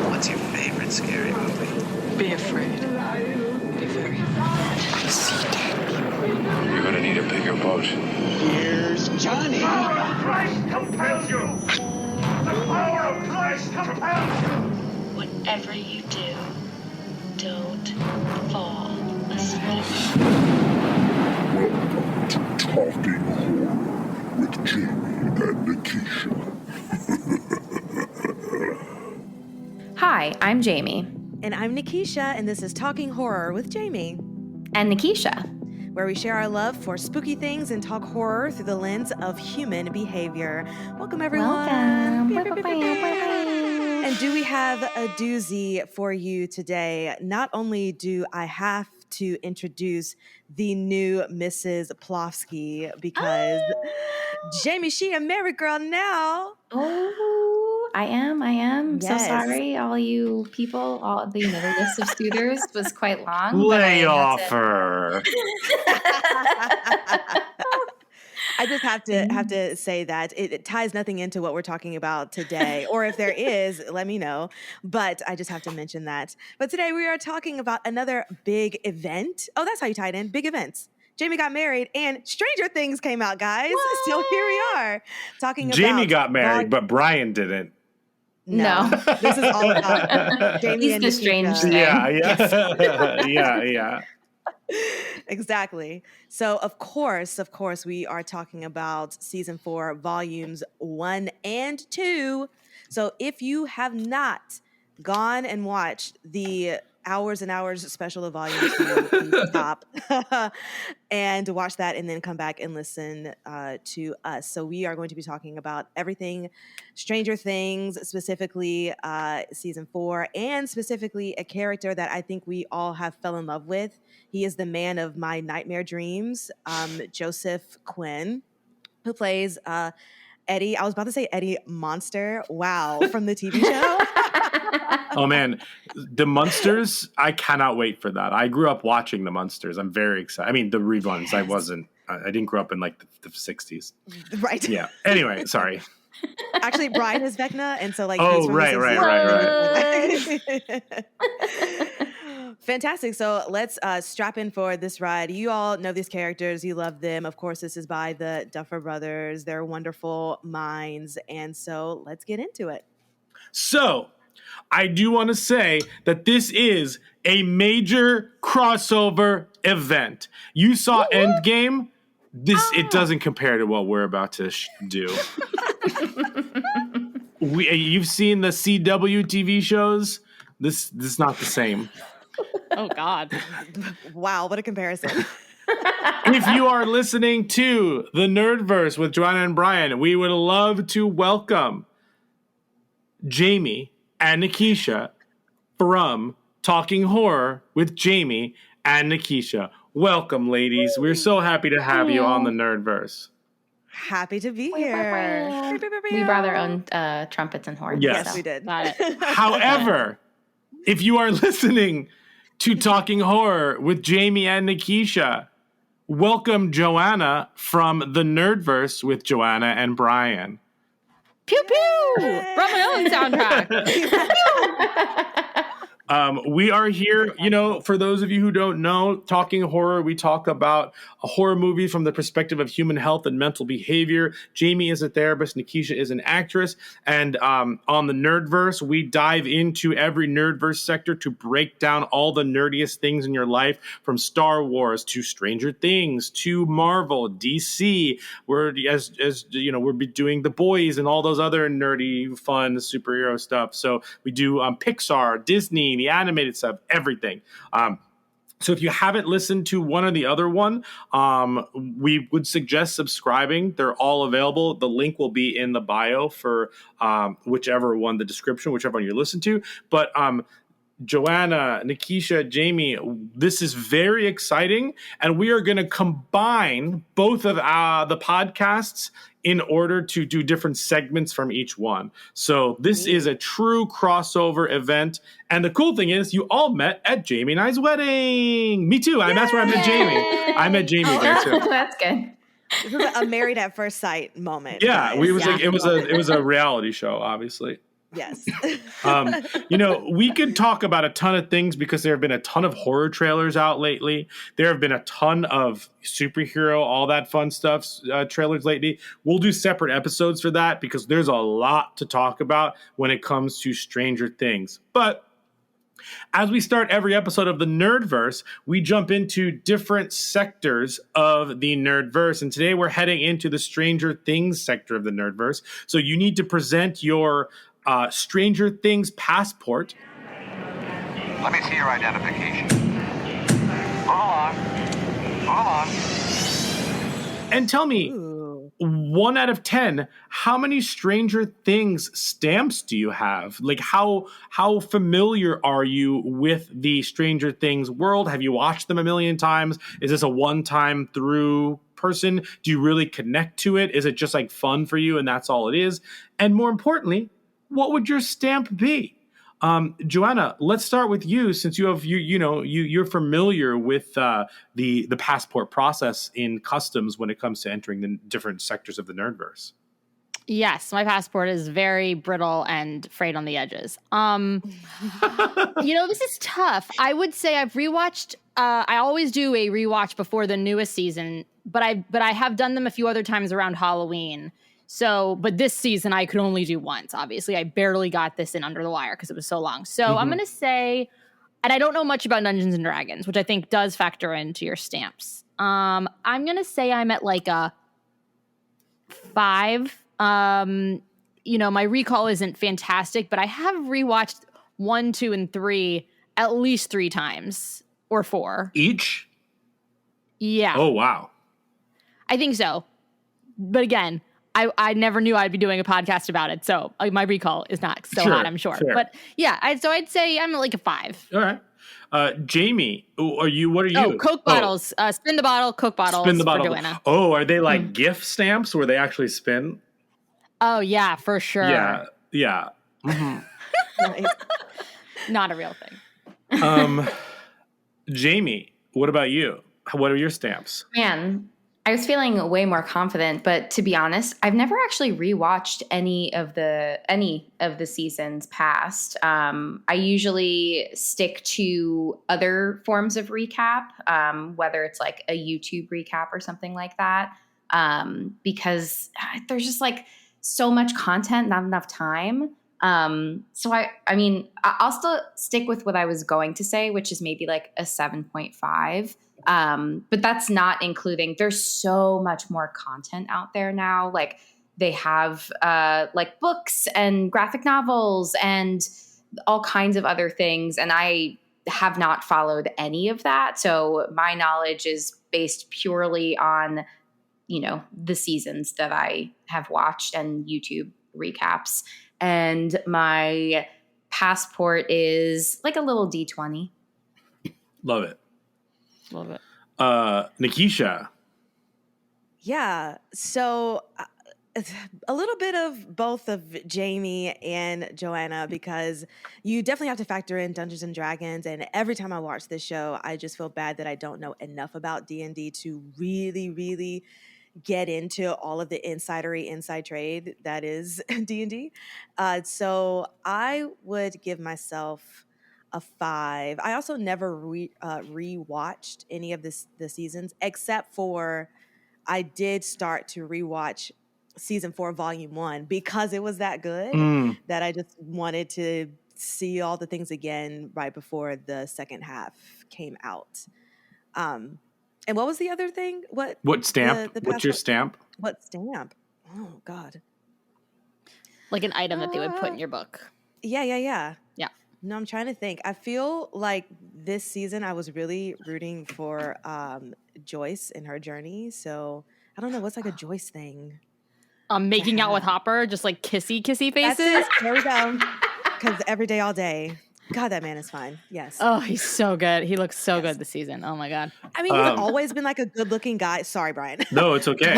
What's your favorite scary movie? Be afraid. Be very afraid. I see dead people. You're gonna need a bigger boat. Here's Johnny. The power of Christ compels you! The power of Christ compels you! Whatever you do, don't fall asleep. Welcome to Talking Horror with Jamie and Nikisha. Hi, I'm Jamie. And I'm Nikisha, and this is Talking Horror with Jamie. And Nikisha. Where we share our love for spooky things and talk horror through the lens of human behavior. Welcome, everyone. Welcome. And do we have a doozy for you today? Not only do I have to introduce the new Mrs. Plofsky because Jamie, she a married girl now. Oh, I am. Yes. So sorry, all you people. All the the list of suitors was quite long. Lay off her. I just have to say that it ties nothing into what we're talking about today, or if there is, let me know. But I just have to mention that. But today we are talking about another big event. Oh, that's how you tie it in. Big events. Jamie got married, and Stranger Things came out, guys. What? So here we are talking about. Jamie got married, but Brian didn't. No. This is all about Jamie He's and the Nikisha. strange thing. Yeah. yeah. Exactly. So, of course, we are talking about season 4, volumes 1 and 2. So if you have not gone and watched the hours and hours special of volume 2, please stop and watch that and then come back and listen to us. So we are going to be talking about everything Stranger Things, specifically season 4, and specifically a character that I think we all have fell in love with. He is the man of my nightmare dreams, Joseph Quinn, who plays Eddie. I was about to say Eddie Monster. Wow, from the TV show. Oh man, the Munsters! I cannot wait for that. I grew up watching the Munsters. I'm very excited. I mean, the reruns. Yes. I didn't grow up in like the 60s. Right. Yeah. Anyway, sorry. Actually, Brian is Vecna, and so like. Oh, he's from right. Fantastic. So let's strap in for this ride. You all know these characters. You love them. Of course, this is by the Duffer Brothers. They're wonderful minds, and so let's get into it. So, I do want to say that this is a major crossover event. You saw Endgame. It doesn't compare to what we're about to do. You've seen the CW TV shows. This is not the same. Oh God! Wow, what a comparison. If you are listening to the Nerdverse with Joanna and Brian, we would love to welcome Jamie and Nikisha from Talking Horror with Jamie and Nikisha. Welcome, ladies. We're so happy to have you on the Nerdverse. Happy to be here. We brought our own trumpets and horns. Yes, we did. Got it. However, if you are listening to Talking Horror with Jamie and Nikisha, welcome Joanna from the Nerdverse with Joanna and Brian. Pew pew! From my own soundtrack. We are here, for those of you who don't know, Talking Horror, we talk about a horror movie from the perspective of human health and mental behavior. Jamie is a therapist, Nikisha is an actress, and on the Nerdverse, we dive into every Nerdverse sector to break down all the nerdiest things in your life, from Star Wars to Stranger Things to Marvel, DC. We're we're doing The Boys and all those other nerdy, fun superhero stuff. So we do Pixar, Disney, the animated stuff, everything. So if you haven't listened to one or the other one, we would suggest subscribing. They're all available. The link will be in the bio for whichever one, the description, whichever one you listen to. But Joanna, Nikisha, Jamie, this is very exciting. And we are going to combine both of the podcasts in order to do different segments from each one. So this is a true crossover event. And the cool thing is you all met at Jamie and I's wedding. Me too. That's where I met Jamie. I met Jamie there too. That's good. This was a married at first sight moment. Yeah, it was a reality show, obviously. Yes. We could talk about a ton of things because there have been a ton of horror trailers out lately. There have been a ton of superhero, all that fun stuff, trailers lately. We'll do separate episodes for that because there's a lot to talk about when it comes to Stranger Things. But as we start every episode of the Nerdverse, we jump into different sectors of the Nerdverse. And today we're heading into the Stranger Things sector of the Nerdverse. So you need to present your Stranger Things passport. Let me see your identification. Move along. Move along. And tell me, 1 out of 10, how many Stranger Things stamps do you have? Like, how familiar are you with the Stranger Things world? Have you watched them a million times? Is this a one-time through person? Do you really connect to it? Is it just like fun for you and that's all it is? And more importantly, what would your stamp be? Joanna, let's start with you since you're familiar with the passport process in customs when it comes to entering the different sectors of the Nerdverse. Yes, my passport is very brittle and frayed on the edges. This is tough. I would say I've rewatched. I always do a rewatch before the newest season, but I have done them a few other times around Halloween. So, but this season I could only do once, obviously. I barely got this in under the wire because it was so long. So I'm going to say, and I don't know much about Dungeons and Dragons, which I think does factor into your stamps. I'm going to say I'm at like a 5. My recall isn't fantastic, but I have rewatched 1, 2, and 3 at least 3 times or 4. Each? Yeah. Oh, wow. I think so. But again, I never knew I'd be doing a podcast about it, so my recall is not so hot, I'm sure. Fair. But yeah, I'd say I'm at like a 5. All right. Jamie, what are you? Oh, Coke bottles. Spin the bottle, Coke bottles. Spin the bottle. For Joanna. Oh, are they like gift stamps where they actually spin? Oh, yeah, for sure. Yeah. Mm-hmm. Nice. Not a real thing. Jamie, what about you? What are your stamps? Man, I was feeling way more confident, but to be honest, I've never actually rewatched any of the seasons past. I usually stick to other forms of recap, whether it's like a YouTube recap or something like that, because there's just like so much content, not enough time. So I'll still stick with what I was going to say, which is maybe like a 7.5. But that's not including, there's so much more content out there now. Like they have, like books and graphic novels and all kinds of other things. And I have not followed any of that. So my knowledge is based purely on, the seasons that I have watched and YouTube recaps. And my passport is like a little D20. Love it. Love it. Nikisha. Yeah. So a little bit of both of Jamie and Joanna, because you definitely have to factor in Dungeons and Dragons. And every time I watch this show, I just feel bad that I don't know enough about D&D to really, really get into all of the inside trade that is D&D. So I would give myself a 5. I also never rewatched any of the seasons, except for I did start to rewatch season 4, volume 1, because it was that good that I just wanted to see all the things again right before the second half came out. And what was the other thing? What stamp? What's your stamp? What stamp? Oh, God. Like an item that they would put in your book. Yeah. Yeah. No, I'm trying to think. I feel like this season I was really rooting for Joyce and her journey. So I don't know. What's like a Joyce thing? Making out with Hopper, just like kissy faces. That's it. There we go. Because every day, all day. God, that man is fine. Yes. Oh, he's so good. He looks so good this season. Oh my God. I mean, he's always been like a good-looking guy. Sorry, Brian. No, it's okay.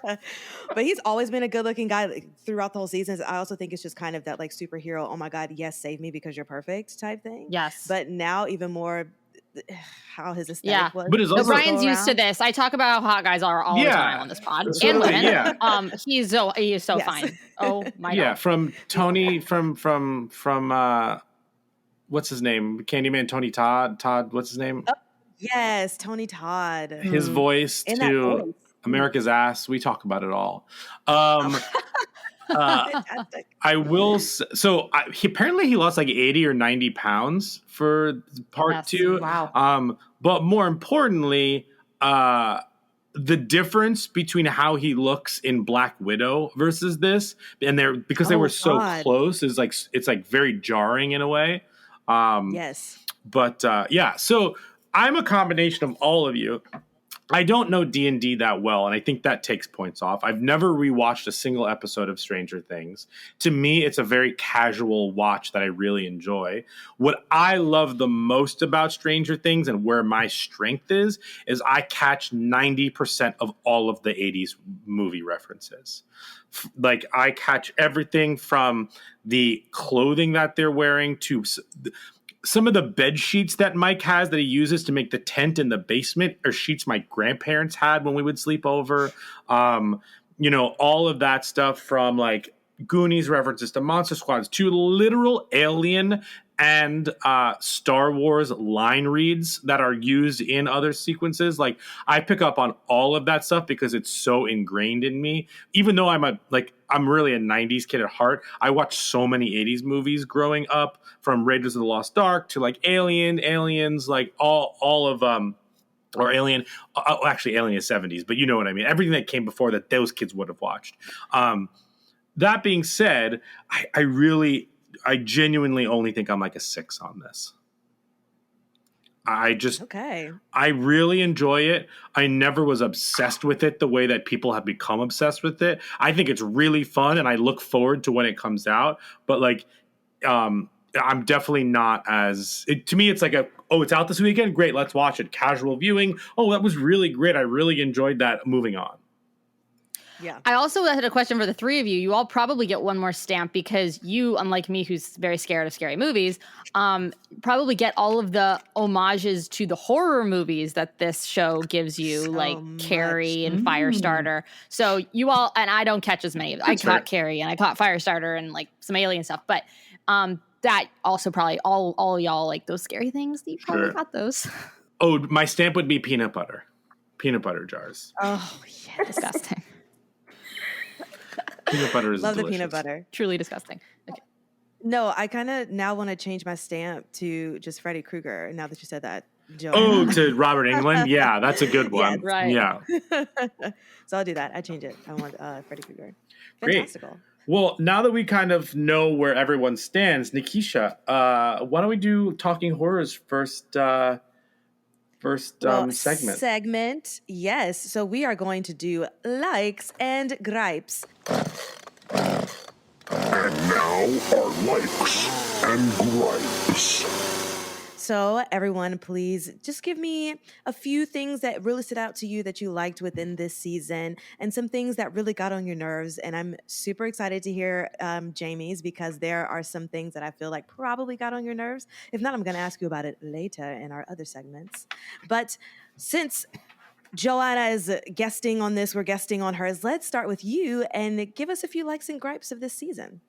But he's always been a good-looking guy throughout the whole seasons. I also think it's just kind of that like superhero, oh my God, yes, save me because you're perfect type thing. Yes. But now even more how his aesthetic Yeah. was. But it's No, also- Brian's used to this. I talk about how hot guys are all the time on this pod, So and do I, women. yeah. He is so Yes. fine. Oh my Yeah, god. from Tony from what's his name? Candyman Tony Todd. What's his name? Yes, Tony Todd. His voice And that to voice. America's Ass. We talk about it all. Fantastic. I will. Apparently he lost like 80 or 90 pounds for part Yes. 2. Wow. But more importantly, the difference between how he looks in Black Widow versus this, and because they Oh, were so God. close, is like it's like very jarring in a way. Yes. But yeah, so I'm a combination of all of you. I don't know D&D that well, and I think that takes points off. I've never rewatched a single episode of Stranger Things. To me, it's a very casual watch that I really enjoy. What I love the most about Stranger Things and where my strength is I catch 90% of all of the 80s movie references. Like, I catch everything from the clothing that they're wearing to some of the bed sheets that Mike has that he uses to make the tent in the basement are sheets my grandparents had when we would sleep over. All of that stuff, from like Goonies references to Monster Squads to literal Alien and Star Wars line reads that are used in other sequences. Like, I pick up on all of that stuff because it's so ingrained in me. Even though I'm really a 90s kid at heart, I watched so many 80s movies growing up, from Raiders of the Lost Ark to like Aliens, like all of or Alien. Actually, Alien is 70s, but you know what I mean. Everything that came before that, those kids would have watched. That being said, I genuinely only think I'm like a 6 on this. Okay. I really enjoy it. I never was obsessed with it the way that people have become obsessed with it. I think it's really fun, and I look forward to when it comes out. But like, I'm definitely not to me, it's like it's out this weekend. Great. Let's watch it. Casual viewing. Oh, that was really great. I really enjoyed that. Moving on. Yeah. I also had a question for the three of you. You all probably get one more stamp because you, unlike me, who's very scared of scary movies, probably get all of the homages to the horror movies that this show gives you, So like Carrie much. and Firestarter. So you all, and I don't catch as many of them. I caught fair. Carrie and I caught Firestarter and like some alien stuff, but that also probably all y'all like those scary things. You probably Sure. got those. Oh, my stamp would be peanut butter jars. Oh, yeah. Disgusting. Peanut butter is Love delicious. the peanut butter. Truly disgusting. Okay. No, I kind of now want to change my stamp to just Freddy Krueger. Now that you said that, Joe. Oh, to Robert Englund? Yeah, that's a good one. Yes. Right. Yeah. So I'll do that. I change it. I want Freddy Krueger. Great. Fantastical. Well, now that we kind of know where everyone stands, Nikisha, why don't we do Talking Horror's first segment? Yes. So we are going to do likes and gripes. And now our likes and gripes. So everyone, please just give me a few things that really stood out to you that you liked within this season, and some things that really got on your nerves. And I'm super excited to hear Jamie's, because there are some things that I feel like probably got on your nerves. If not, I'm going to ask you about it later in our other segments. But since Joanna is guesting on this, we're guesting on hers. Let's start with you and give us a few likes and gripes of this season.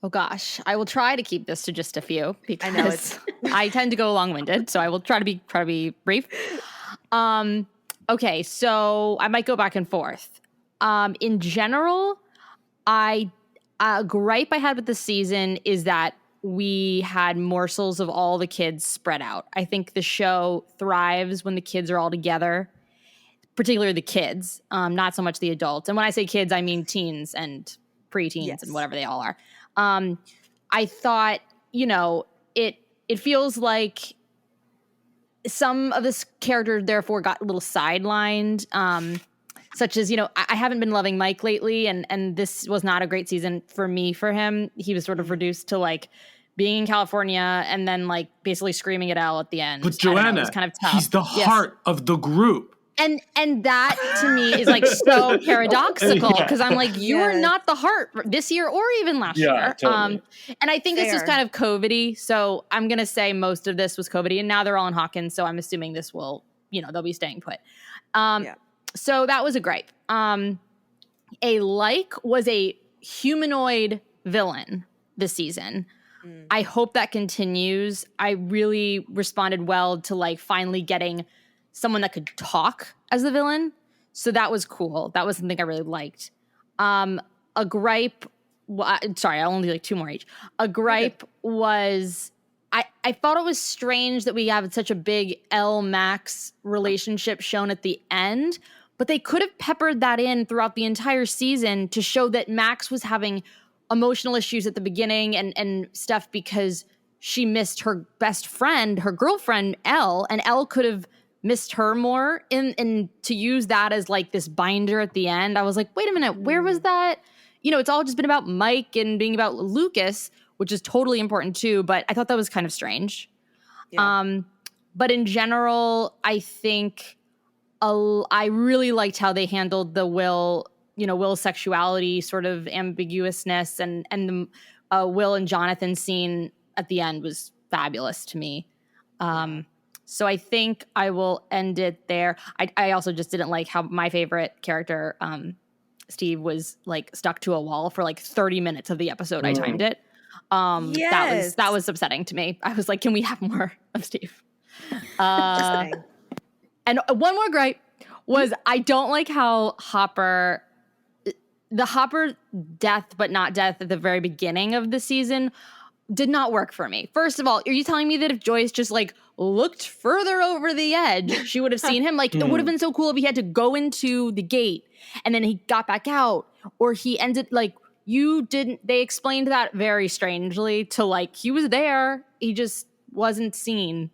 Oh gosh, I will try to keep this to just a few because I know it's I tend to go long-winded, so I will try to be brief. Okay, so I might go back and forth. In general, a gripe I had with the season is that we had morsels of all the kids spread out. I think the show thrives when the kids are all together, particularly the kids, not so much the adults. And when I say kids, I mean teens and preteens Yes. and whatever they all are. I thought, it feels like some of this character therefore got a little sidelined, such as, I haven't been loving Mike lately, and this was not a great season for him. He was sort of reduced to like being in California and then like basically screaming it out at the end. But I don't know, it Joanna, was kind of tough. he's the Yes. heart of the group. And that to me is like so paradoxical because I'm like, you are not the heart this year or even last year. Totally. And I think this was kind of COVID-y. So I'm going to say most of this was COVID-y, and now they're all in Hawkins. So I'm assuming this will, they'll be staying put. So that was a gripe. A like was a humanoid villain this season. I hope that continues. I really responded well to like finally getting someone that could talk as the villain. So that was cool. That was something I really liked. A gripe, sorry, I'll only do like 2 more each. A gripe was, I thought it was strange that we have such a big L-Max relationship shown at the end, but they could have peppered that in throughout the entire season to show that Max was having emotional issues at the beginning and stuff because she missed her best friend, her girlfriend, Elle, and Elle could have missed her more and to use that as like this binder at the end. I was like, wait a minute, where was that? It's all just been about Mike and being about Lucas, which is totally important too, but I thought that was kind of strange. Yeah. But in general, I think I really liked how they handled the Will's sexuality sort of ambiguousness and the Will and Jonathan scene at the end was fabulous to me. So I think I will end it there. I also just didn't like how my favorite character, Steve, was like stuck to a wall for like 30 minutes of the episode. I timed it. That was upsetting to me. I was like, can we have more of Steve? And one more gripe was I don't like how the Hopper death but not death at the very beginning of the season did not work for me. First of all, are you telling me that if Joyce just like looked further over the edge, she would have seen him? Like, it would have been so cool if he had to go into the gate and then he got back out, or he ended like they explained that very strangely to like, he was there, he just wasn't seen.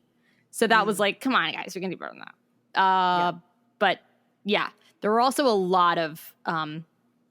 So that was like, come on guys, we can do better than that. But yeah, there were also a lot of,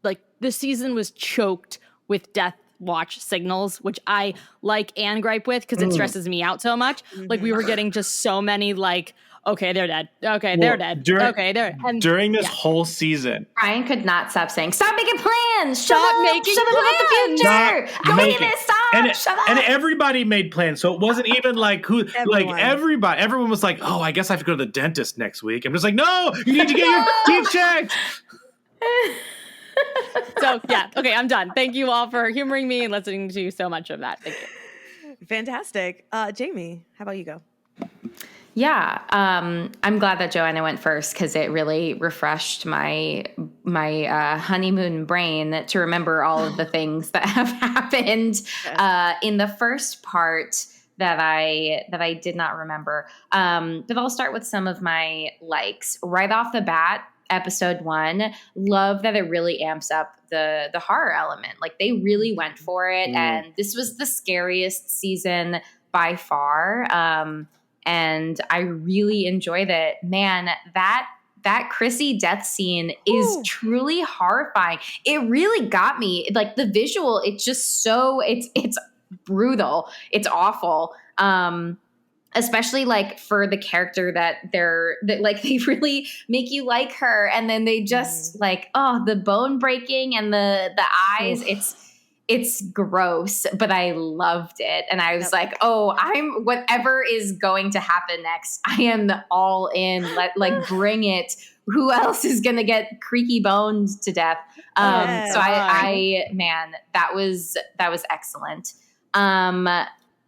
like the season was choked with death watch signals, which I like and gripe with because it stresses me out so much. Like we were getting just so many like, okay, they're dead. Okay, they're dead. During this whole season, Brian could not stop saying, "Stop making plans! Stop making shut up about the future! I hate it! Stop! Shut up!" And everybody made plans, so it wasn't even like everyone was like, "Oh, I guess I have to go to the dentist next week." I'm just like, "No, you need to get your teeth checked." So yeah, okay, I'm done. Thank you all for humoring me and listening to so much of that. Thank you. Fantastic. Jamie, how about you go? Yeah, I'm glad that Joanna went first because it really refreshed my honeymoon brain to remember all of the things that have happened in the first part that I did not remember. But I'll start with some of my likes right off the bat. Episode 1, love that it really amps up the horror element. Like they really went for it, and this was the scariest season by far. And I really enjoyed it. Man, that Chrissy death scene is truly horrifying. It really got me. Like the visual, it's just so it's brutal. It's awful. Especially like for the character that they really make you like her, and then they just like, oh, the bone breaking and the eyes, it's gross, but I loved it. And I was like, oh, I'm whatever is going to happen next, I am all in. Like bring it. Who else is gonna get creaky bones to death? So I man, that was excellent.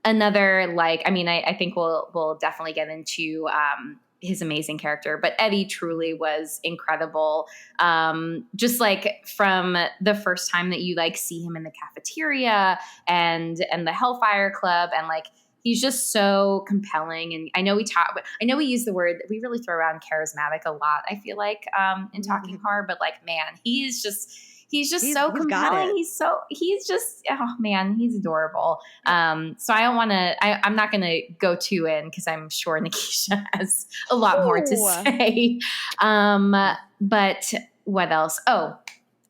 Another, like, I mean, I think we'll definitely get into his amazing character, but Eddie truly was incredible. Just like from the first time that you like see him in the cafeteria and the Hellfire Club, and like he's just so compelling. And I know we use the word, we really throw around charismatic a lot, I feel like, in talking horror, but like, man, he's just so compelling. He's just, oh man, he's adorable. So I'm not going to go too in because I'm sure Nikisha has a lot more to say. But what else? Oh,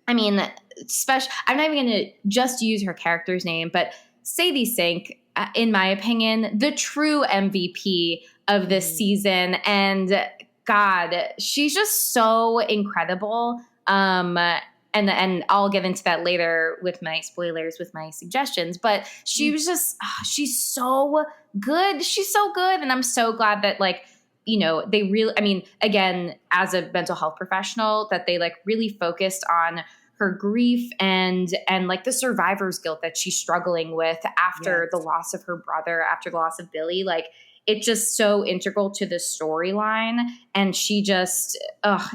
I mean, I'm not even going to just use her character's name, but Sadie Sink, in my opinion, the true MVP of this season. And God, she's just so incredible. And I'll get into that later with my spoilers, with my suggestions. But she was just, she's so good. She's so good. And I'm so glad that, like, you know, they really, I mean, again, as a mental health professional, that they like really focused on her grief and like the survivor's guilt that she's struggling with after the loss of her brother, after the loss of Billy. Like, it's just so integral to the storyline. And she just,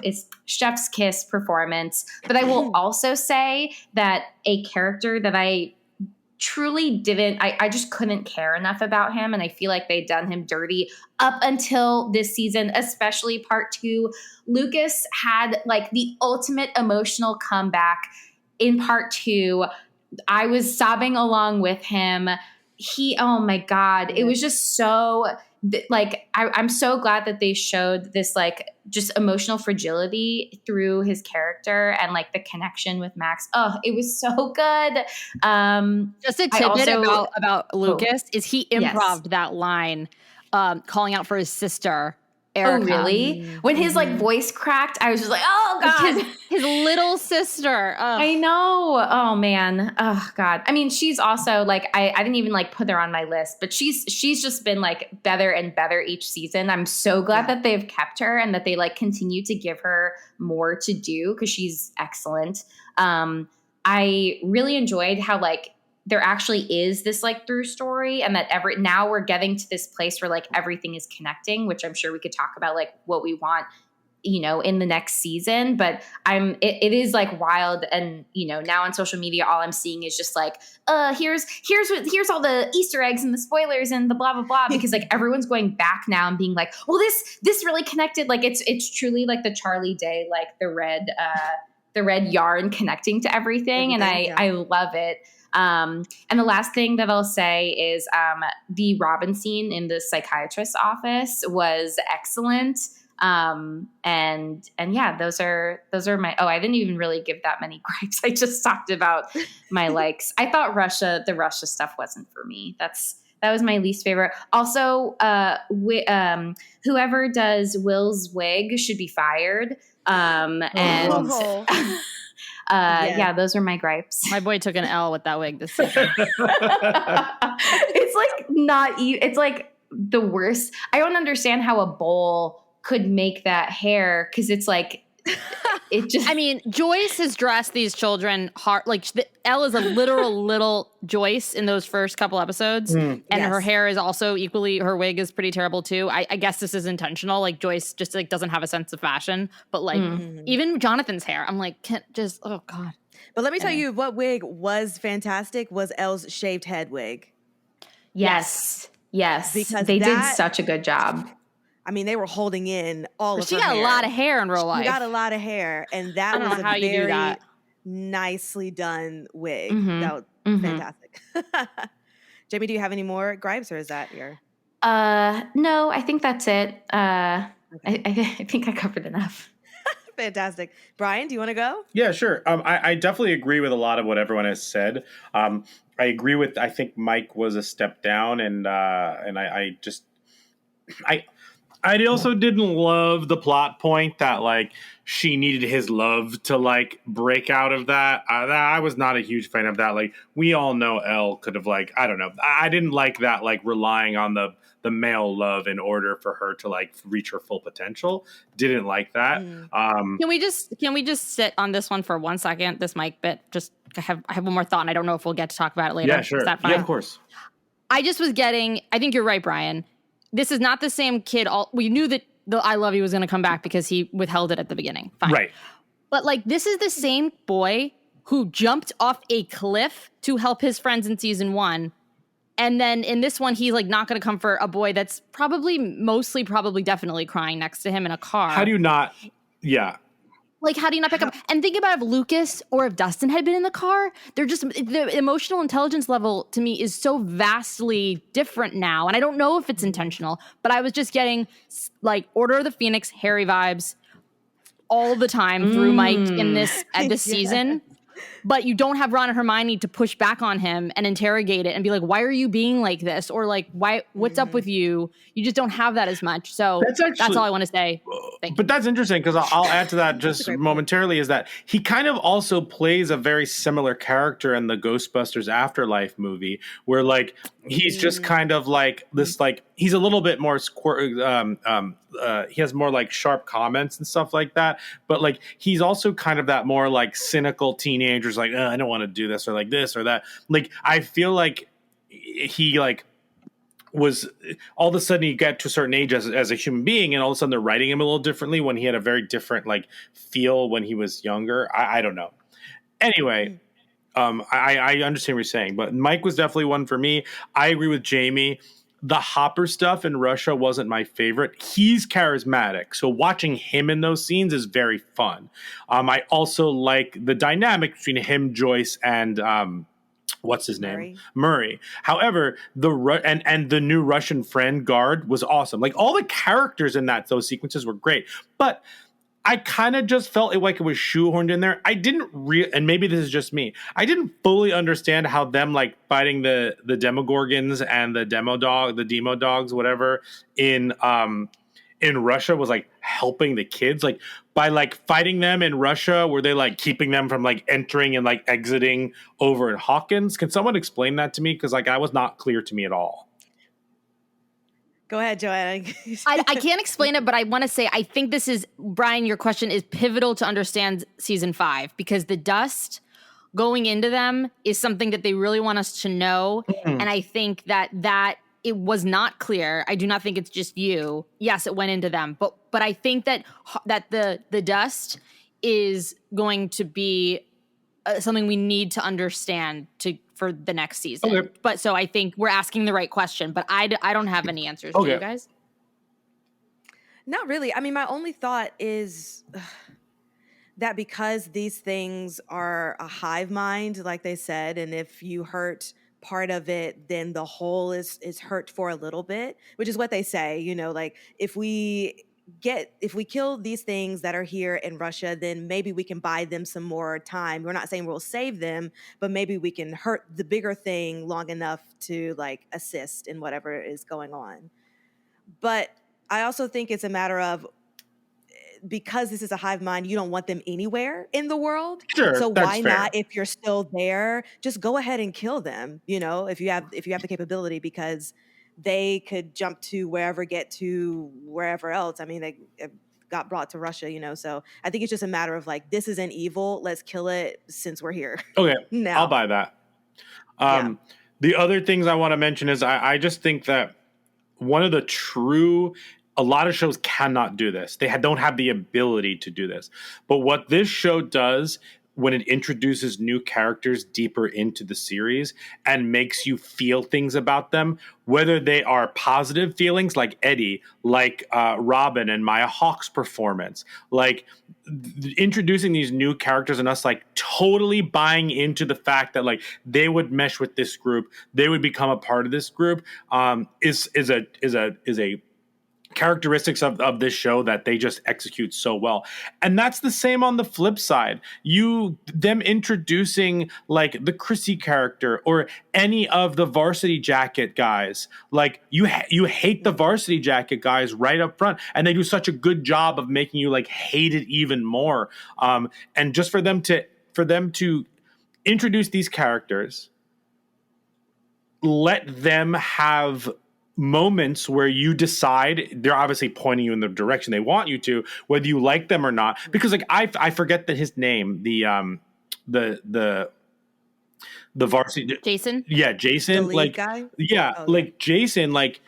it's chef's kiss performance. But I will also say that a character that I truly didn't, I just couldn't care enough about him. And I feel like they'd done him dirty up until this season, especially part 2. Lucas had like the ultimate emotional comeback in part 2. I was sobbing along with him. Oh my God, it was just so, like, I'm so glad that they showed this, like, just emotional fragility through his character and like the connection with Max. Oh, it was so good. Just a tidbit about Lucas is he improv'd that line, calling out for his sister, Erica. Oh, really? When his like voice cracked, I was just like, oh God. His little sister. I know. Oh man. Oh God. I mean, she's also like, I didn't even like put her on my list, but she's just been like better and better each season. I'm so glad that they've kept her and that they like continue to give her more to do because she's excellent. I really enjoyed how like there actually is this like through story and that now we're getting to this place where like everything is connecting, which I'm sure we could talk about like what we want, you know, in the next season. But it is like wild. And, you know, now on social media, all I'm seeing is just like, here's all the Easter eggs and the spoilers and the blah, blah, blah, because like everyone's going back now and being like, well, this really connected. Like it's truly like the Charlie Day, like the red yarn connecting to everything. And I love it. And the last thing that I'll say is the Robin scene in the psychiatrist's office was excellent. And yeah, those are my, I didn't even really give that many gripes. I just talked about my likes. I thought the Russia stuff wasn't for me. That was my least favorite. Also, whoever does Will's wig should be fired. Yeah, those are my gripes. My boy took an L with that wig this season. It's like it's like the worst. I don't understand how a bowl could make that hair because it's like it just. I mean, Joyce has dressed these children hard. Like Elle is a literal little Joyce in those first couple episodes, and her hair is also equally. Her wig is pretty terrible too. I guess this is intentional. Like Joyce just like doesn't have a sense of fashion, but like even Jonathan's hair, I'm like, oh God. But let me tell you, what wig was fantastic was Elle's shaved head wig. Yes, because they did such a good job. I mean, they were holding in all of her hair. She got a lot of hair in real life. She got a lot of hair, and that was a very nicely done wig. That was fantastic. Jamie, do you have any more gripes, or is that your? No, I think that's it. I think I covered enough. Fantastic. Brian, do you want to go? Yeah, sure. I definitely agree with a lot of what everyone has said. I agree with, I think Mike was a step down, and I also didn't love the plot point that like she needed his love to like break out of that. I was not a huge fan of that. Like we all know Elle could have like, I don't know. I didn't like that, like relying on the male love in order for her to like reach her full potential. Didn't like that. Can we just sit on this one for 1 second? This Mike bit. Just I have one more thought, and I don't know if we'll get to talk about it later. Yeah, sure. Is that fine? Yeah, of course. I just was getting. I think you're right, Brian. This is not the same kid. We knew that the I Love You was going to come back because he withheld it at the beginning. Fine. Right. But like, this is the same boy who jumped off a cliff to help his friends in season 1. And then in this one, he's like not going to comfort a boy that's probably definitely crying next to him in a car. How do you not? Yeah. Like, how do you not pick up? And think about if Lucas or if Dustin had been in the car. They're just, the emotional intelligence level to me is so vastly different now. And I don't know if it's intentional, but I was just getting like Order of the Phoenix, Harry vibes all the time through Mike in this season. but you don't have Ron and Hermione to push back on him and interrogate it and be like, why are you being like this? Or like, what's up with you? You just don't have that as much. So that's all I want to say. But that's interesting because I'll add to that just momentarily is that he kind of also plays a very similar character in the Ghostbusters Afterlife movie where like he's just kind of like this, like he's a little bit more he has more like sharp comments and stuff like that. But like he's also kind of that more like cynical teenagers like, I don't want to do this or like this or that. Like I feel like he like was all of a sudden you get to a certain age as a human being and all of a sudden they're writing him a little differently when he had a very different like feel when he was younger. I don't know. Anyway, I understand what you're saying, but Mike was definitely one for me. I agree with Jamie. The Hopper stuff in Russia wasn't my favorite. He's charismatic, so watching him in those scenes is very fun. I also like the dynamic between him, Joyce, and what's his name? Murray. However, and the new Russian friend guard was awesome. Like all the characters in those sequences were great, but I kind of just felt like it was shoehorned in there. I didn't and maybe this is just me. I didn't fully understand how them like fighting the Demogorgons and the Demo Dogs, whatever, in Russia was like helping the kids. Like by like fighting them in Russia, were they like keeping them from like entering and like exiting over in Hawkins? Can someone explain that to me? Because like that was not clear to me at all. Go ahead, Joanna. I can't explain it, but I want to say I think this is, Brian, your question is pivotal to understand season 5 because the dust going into them is something that they really want us to know. Mm-hmm. And I think that it was not clear. I do not think it's just you. Yes, it went into them, but I think that the dust is going to be something we need to understand for the next season. Okay. But so I think we're asking the right question, but I don't have any answers. Okay. Do you guys? Not really. I mean, my only thought is that because these things are a hive mind, like they said, and if you hurt part of it, then the whole is hurt for a little bit, which is what they say, you know, like if we kill these things that are here in Russia, then maybe we can buy them some more time. We're not saying we'll save them, but maybe we can hurt the bigger thing long enough to like assist in whatever is going on. But I also think it's a matter of, because this is a hive mind, you don't want them anywhere in the world. Sure, so why fair. not, if you're still there, just go ahead and kill them, you know, if you have the capability, because they could jump to wherever, get to wherever else. I mean, they got brought to Russia, you know, so I think it's just a matter of like, this is an evil, let's kill it since we're here. Okay, now. I'll buy that. The other things I want to mention is I just think that a lot of shows cannot do this. They don't have the ability to do this. But what this show does when it introduces new characters deeper into the series and makes you feel things about them, whether they are positive feelings like Eddie, like Robin and Maya Hawke's performance, like introducing these new characters and us like totally buying into the fact that like they would mesh with this group, they would become a part of this group, is a characteristics of this show that they just execute so well. And that's the same on the flip side. Them introducing like the Chrissy character or any of the Varsity Jacket guys, like you hate the Varsity Jacket guys right up front, and they do such a good job of making you like hate it even more. And just for them to introduce these characters, let them have moments where you decide, they're obviously pointing you in the direction they want you to, whether you like them or not. Because like I forget that his name, the varsity Jason. The Yeah, Jason. lead Like guy? yeah, Oh, like Jason. Like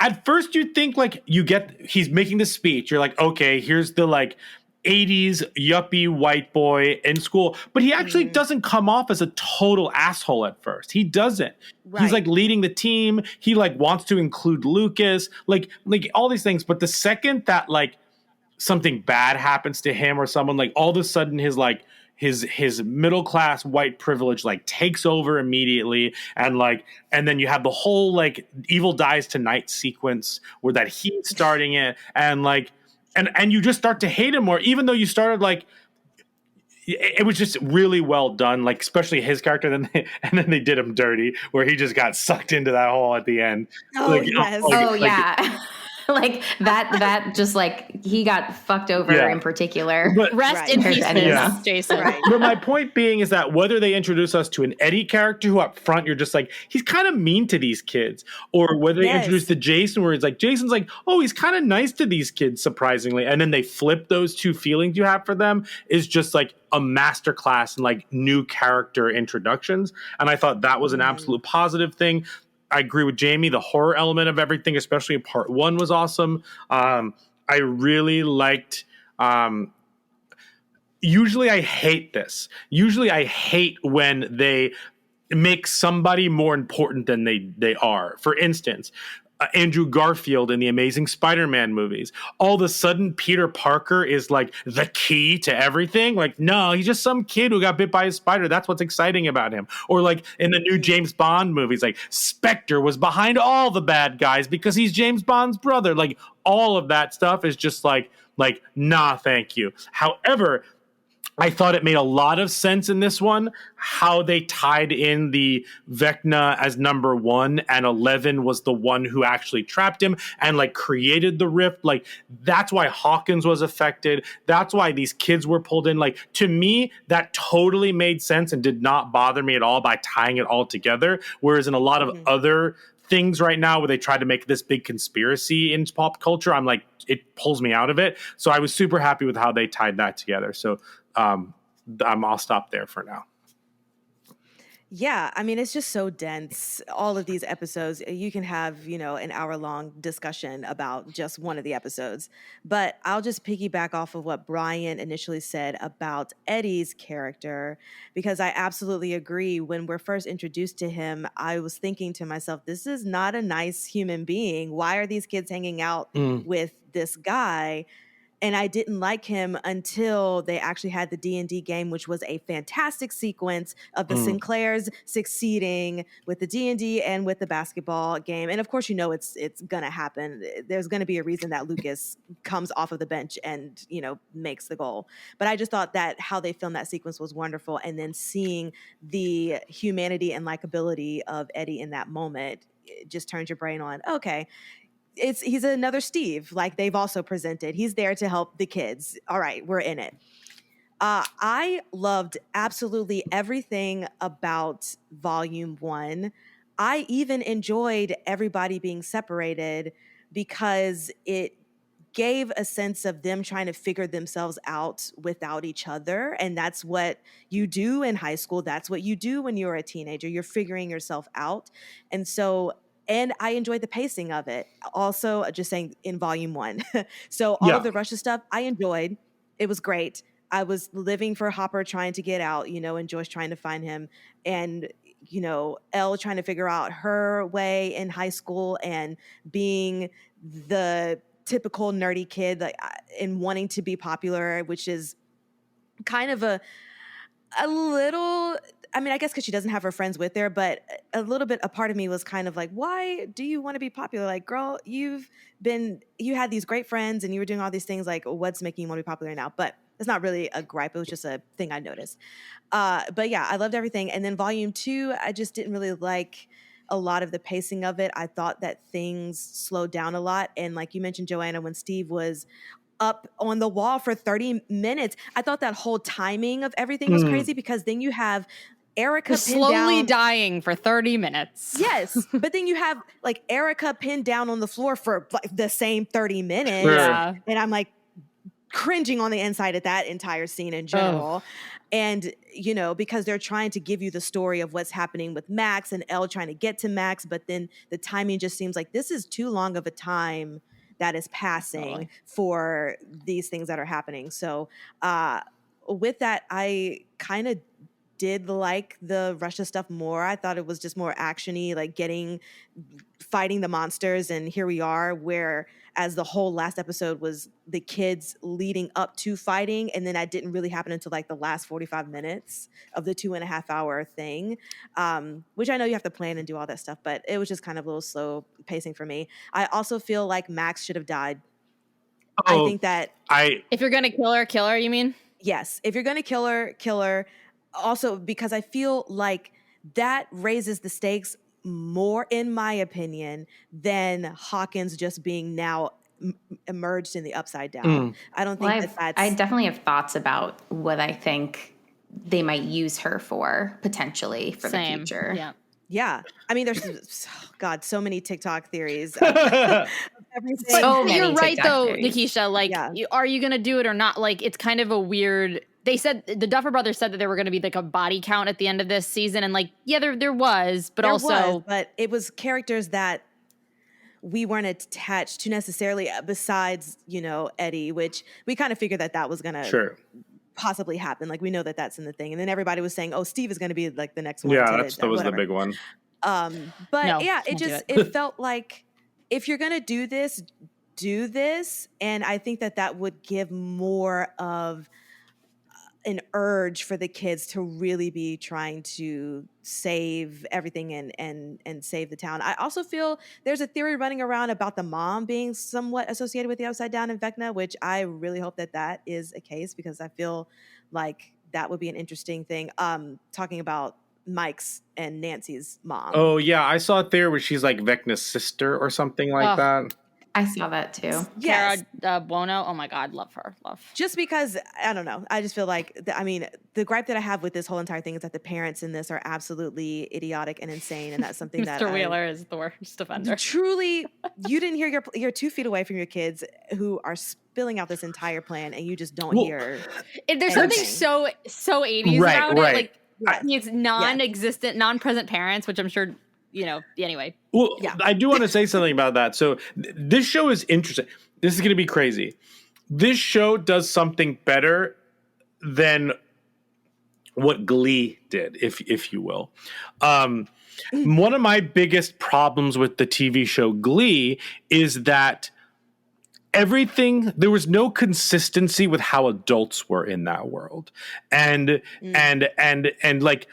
at first you think like he's making the speech. You're like, okay, here's the like 80s yuppie white boy in school, but he actually doesn't come off as a total asshole at first. He doesn't. Right. He's like leading the team. He like wants to include Lucas, like all these things. But the second that like something bad happens to him or someone, like all of a sudden his middle class white privilege like takes over immediately, and then you have the whole like Evil Dies Tonight sequence where that he's starting it, and like. And you just start to hate him more, even though you started like it was just really well done, like especially his character. And then they did him dirty, where he just got sucked into that hole at the end. Oh, yes. Yeah. Like that just like he got fucked over in particular. But Rest in peace, Jason. Right. But my point being is that whether they introduce us to an Eddie character who up front you're just like, he's kind of mean to these kids, or whether they introduce the Jason where it's like, Jason's like, oh, he's kind of nice to these kids, surprisingly. And then they flip those two feelings you have for them is just like a masterclass in like new character introductions. And I thought that was an absolute positive thing. I agree with Jamie. The horror element of everything, especially in part 1, was awesome. I really liked. Usually, I hate this. Usually, I hate when they make somebody more important than they are. For instance, Andrew Garfield in the Amazing Spider-Man movies. All of a sudden, Peter Parker is like the key to everything. Like, no, he's just some kid who got bit by a spider. That's what's exciting about him. Or like in the new James Bond movies, like Spectre was behind all the bad guys because he's James Bond's brother. Like all of that stuff is just like, nah, thank you. However, I thought it made a lot of sense in this one, how they tied in the Vecna as number 1 and 11 was the one who actually trapped him and like created the rift. Like that's why Hawkins was affected. That's why these kids were pulled in. Like to me, that totally made sense and did not bother me at all by tying it all together. Whereas in a lot of other things right now where they try to make this big conspiracy in pop culture, I'm like, it pulls me out of it. So I was super happy with how they tied that together. So I'll stop there for now. Yeah, I mean, it's just so dense. All of these episodes, you can have, an hour-long discussion about just one of the episodes. But I'll just piggyback off of what Brian initially said about Eddie's character, because I absolutely agree. When we're first introduced to him, I was thinking to myself, this is not a nice human being. Why are these kids hanging out with this guy? And I didn't like him until they actually had the D&D game, which was a fantastic sequence of the Sinclairs succeeding with the D&D and with the basketball game. And of course, it's going to happen. There's going to be a reason that Lucas comes off of the bench and, makes the goal. But I just thought that how they filmed that sequence was wonderful. And then seeing the humanity and likability of Eddie in that moment, it just turns your brain on, okay, he's another Steve, like they've also presented. He's there to help the kids. All right, we're in it. I loved absolutely everything about Volume 1. I even enjoyed everybody being separated because it gave a sense of them trying to figure themselves out without each other. And that's what you do in high school. That's what you do when you're a teenager. You're figuring yourself out. And I enjoyed the pacing of it. Also, just saying in Volume 1. So all of the Russia stuff, I enjoyed. It was great. I was living for Hopper trying to get out, and Joyce trying to find him. And, Elle trying to figure out her way in high school and being the typical nerdy kid and wanting to be popular, which is kind of a little... I mean, I guess because she doesn't have her friends with her, but a part of me was kind of like, why do you want to be popular? Like, girl, you had these great friends and you were doing all these things. Like, what's making you want to be popular now? But it's not really a gripe. It was just a thing I noticed. But yeah, I loved everything. And then Volume 2, I just didn't really like a lot of the pacing of it. I thought that things slowed down a lot. And like you mentioned, Joanna, when Steve was up on the wall for 30 minutes, I thought that whole timing of everything was crazy, because then you have Erica slowly dying for 30 minutes. Yes. But then you have like Erica pinned down on the floor for like the same 30 minutes. Yeah. And I'm like cringing on the inside at that entire scene in general. And, because they're trying to give you the story of what's happening with Max and Elle trying to get to Max. But then the timing just seems like this is too long of a time that is passing for these things that are happening. So with that, I kind of did like the Russia stuff more. I thought it was just more action-y, like fighting the monsters, and here we are, whereas the whole last episode was the kids leading up to fighting, and then that didn't really happen until like the last 45 minutes of the 2.5 hour thing, which I know you have to plan and do all that stuff, but it was just kind of a little slow pacing for me. I also feel like Max should have died. I think that... If you're going to kill her, you mean? Yes, if you're going to kill her. Also, because I feel like that raises the stakes more, in my opinion, than Hawkins just being now emerged in the Upside Down. I don't think that's... I definitely have thoughts about what I think they might use her for potentially for the future. Yeah. Yeah. I mean, there's, so many TikTok theories. Of everything. But you're right, though, Nikisha. Like, Yeah. are you going to do it or not? Like, it's kind of a weird... They said, the Duffer Brothers said that there were going to be like a body count at the end of this season. And like, yeah, there was, but but it was characters that we weren't attached to necessarily, besides, Eddie, which we kind of figured that was going to possibly happen. Like, we know that that's in the thing. And then everybody was saying, oh, Steve is going to be like the next one. Yeah, that was the big one. But no, yeah, it felt like if you're going to do this, do this. And I think that would give more of an urge for the kids to really be trying to save everything and save the town. I also feel there's a theory running around about the mom being somewhat associated with the Upside Down in Vecna, which I really hope that is a case, because I feel like that would be an interesting thing. Talking about Mike's and Nancy's mom. Oh yeah, I saw a theory where she's like Vecna's sister or something like that. I saw that too. Yes. Cara Buono. Oh my God, love her. Just because, I don't know. I just feel like, the gripe that I have with this whole entire thing is that the parents in this are absolutely idiotic and insane. And that's something that Mr. Wheeler is the worst offender. Truly, you didn't hear you're 2 feet away from your kids who are spilling out this entire plan, and you just don't hear. There's something so 80s around it. Like, it's non-existent, non-present parents, which I'm sure, anyway. Well, I do want to say something about that. So this show is interesting. This is going to be crazy. This show does something better than what Glee did, if you will. One of my biggest problems with the TV show Glee is that there was no consistency with how adults were in that world. And like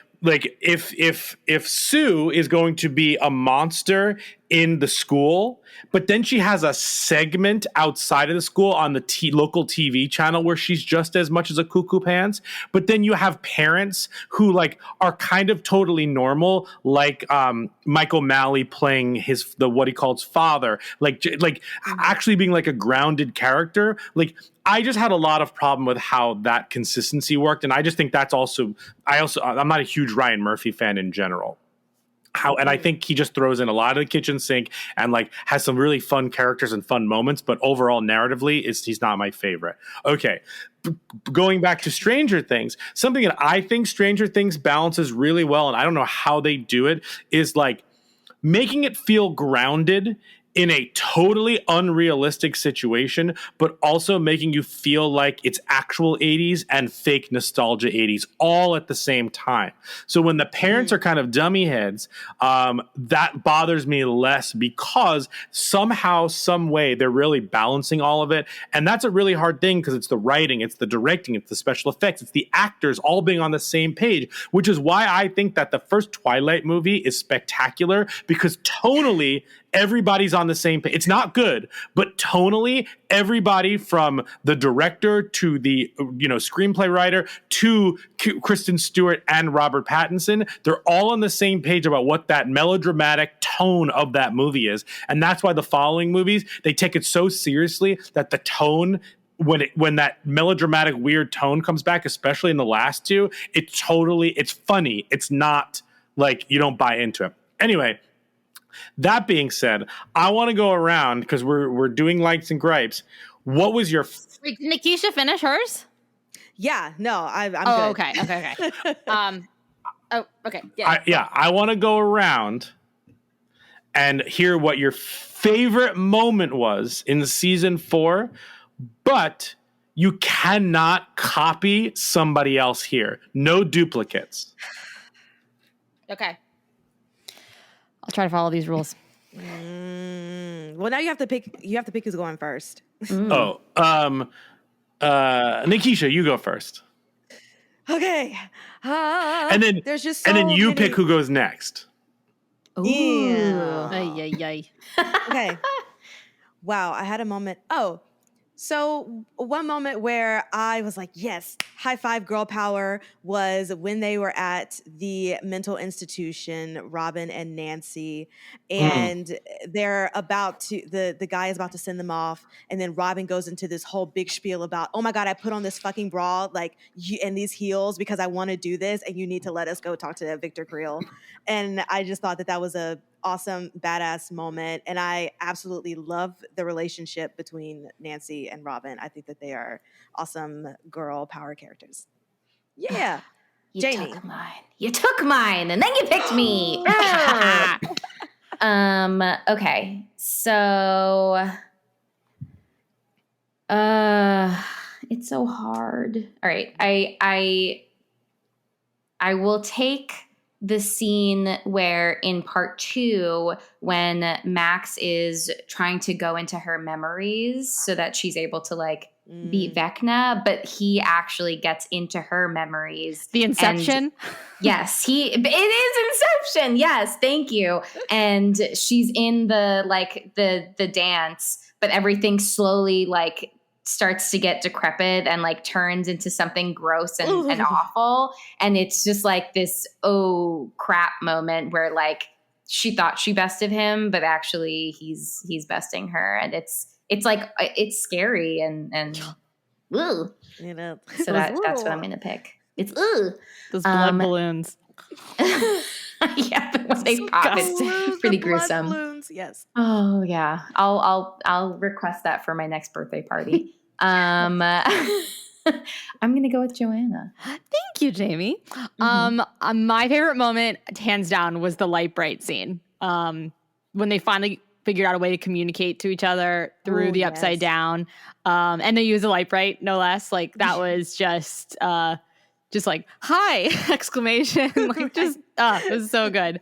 if Sue is going to be a monster in the school, but then she has a segment outside of the school on the local TV channel where she's just as much as a cuckoo pants, but then you have parents who like are kind of totally normal, like Mike O'Malley playing what he calls father, like actually being like a grounded character. Like, I just had a lot of problem with how that consistency worked, and I just think that's I'm not a huge Ryan Murphy fan in general. And I think he just throws in a lot of the kitchen sink and like has some really fun characters and fun moments, but overall narratively he's not my favorite. Okay. Going back to Stranger Things, something that I think Stranger Things balances really well, and I don't know how they do it, is like making it feel grounded in a totally unrealistic situation, but also making you feel like it's actual 80s and fake nostalgia 80s all at the same time. So when the parents are kind of dummy heads, that bothers me less, because somehow, some way, they're really balancing all of it. And that's a really hard thing, because it's the writing, it's the directing, it's the special effects, it's the actors all being on the same page, which is why I think that the first Twilight movie is spectacular, because tonally, everybody's on the same page. It's not good, but tonally, everybody from the director to the screenplay writer to Kristen Stewart and Robert Pattinson, they're all on the same page about what that melodramatic tone of that movie is. And that's why the following movies, they take it so seriously that the tone, when that melodramatic weird tone comes back, especially in the last two, it's funny. It's not like you don't buy into it. Anyway, that being said, I want to go around, because we're doing likes and gripes. What was your... Wait, did Nikisha finish hers? Yeah, no, I'm good. Okay. Okay. Yeah. I want to go around and hear what your favorite moment was in season 4, but you cannot copy somebody else here. No duplicates. Okay. I'll try to follow these rules. Well, now you have to pick who's going first. Nikisha, you go first. Okay. And then there's just and then you pick who goes next. Ooh. Yeah. Ay. Okay. Wow, I had a moment. So one moment where I was like, yes, high five girl power was when they were at the mental institution, Robin and Nancy, and they're about to, the guy is about to send them off. And then Robin goes into this whole big spiel about, oh my God, I put on this fucking bra, like, and these heels because I want to do this. And you need to let us go talk to Victor Creel. And I just thought that was a awesome, badass moment. And I absolutely love the relationship between Nancy and Robin. I think that they are awesome girl power characters. Yeah. Jamie. You took mine and then you picked me. Okay. So it's so hard. All right. I will take the scene where in part 2, when Max is trying to go into her memories so that she's able to like beat Vecna, but he actually gets into her memories. The Inception? Yes, it is Inception. Yes, thank you. And she's in the dance, but everything slowly like starts to get decrepit and like turns into something gross and awful. And it's just like this, oh crap moment where like she thought she bested him, but actually he's besting her. And it's like, it's scary and ooh. You know, so that's what I'm going to pick. It's ooh. Those blood balloons. Yeah, but when they pop, it's pretty gruesome. Balloons, yes. Oh yeah, I'll request that for my next birthday party. I'm gonna go with Joanna. Thank you, Jamie. My favorite moment, hands down, was the light bright scene. When they finally figured out a way to communicate to each other through the upside down, and they use a light bright, no less. Like that was just like hi exclamation, like just it was so good.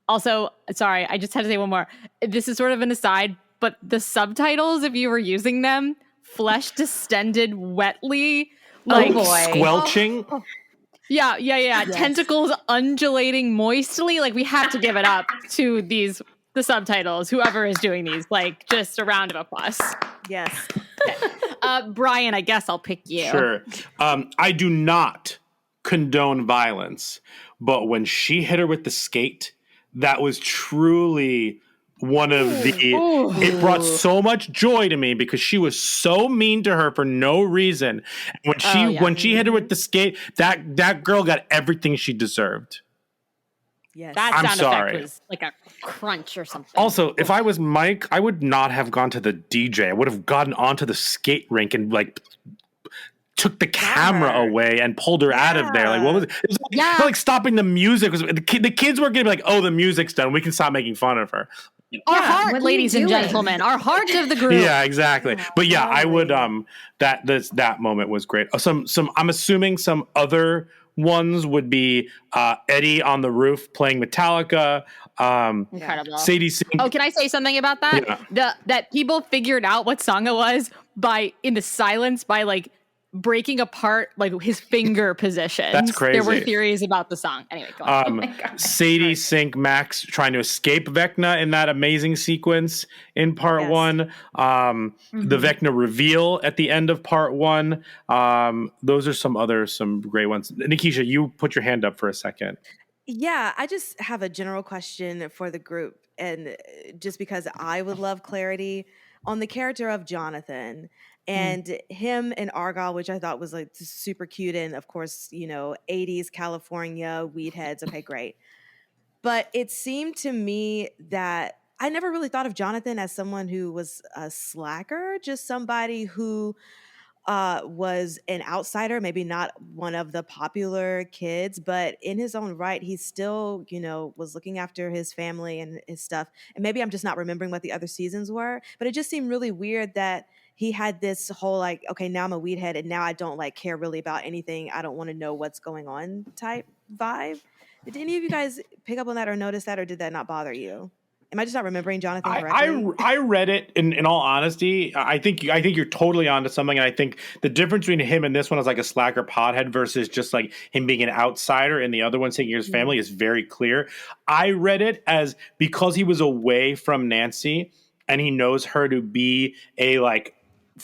Also, sorry, I just had to say one more. This is sort of an aside, but the subtitles, if you were using them, flesh distended wetly, like squelching. Yeah. Yes. Tentacles undulating moistly. Like we have to give it up to the subtitles, whoever is doing these. Like just a round of applause. Yes. Okay. Brian, I guess I'll pick you. Sure. I do not condone violence, but when she hit her with the skate, that was truly one of it brought so much joy to me because she was so mean to her for no reason. When she hit her with the skate, that girl got everything she deserved. Yes. That sound effect was like a crunch or something. Also, if I was Mike, I would not have gone to the DJ. I would have gotten onto the skate rink and like took the camera away and pulled her out of there. Like, what was it? It was like stopping the music. The kids weren't going to be like, oh, the music's done. We can stop making fun of her. Our heart, ladies and gentlemen, our heart of the group. Yeah, exactly. But yeah, I would. That moment was great. Some. I'm assuming some other ones would be Eddie on the roof playing Metallica. Incredible. Sadie Sink. Oh, can I say something about that? Yeah. That people figured out what song it was in the silence by like breaking apart like his finger positions. That's crazy. There were theories about the song. Anyway, go on. Sadie Sink Max trying to escape Vecna in that amazing sequence in part 1. The Vecna reveal at the end of part 1. Those are some great ones. Nikisha, you put your hand up for a second. Yeah, I just have a general question for the group, and just because I would love clarity on the character of Jonathan. And him and Argyle, which I thought was like super cute. And of course, 80s California weed heads. Okay, great. But it seemed to me that I never really thought of Jonathan as someone who was a slacker, just somebody who was an outsider, maybe not one of the popular kids, but in his own right, he still, was looking after his family and his stuff. And maybe I'm just not remembering what the other seasons were, but it just seemed really weird that he had this whole like, okay, now I'm a weed head and now I don't like care really about anything. I don't want to know what's going on type vibe. Did any of you guys pick up on that or notice that, or did that not bother you? Am I just not remembering Jonathan correctly? I read it in all honesty. I think you're totally onto something. And I think the difference between him and this one is like a slacker pothead versus just like him being an outsider and the other one taking his family is very clear. I read it as because he was away from Nancy and he knows her to be a like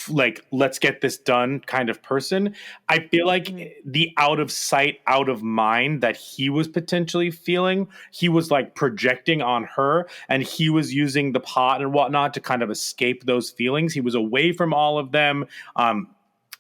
like, let's get this done kind of person. I feel like the out of sight, out of mind that he was potentially feeling, he was like projecting on her, and he was using the pot and whatnot to kind of escape those feelings. He was away from all of them.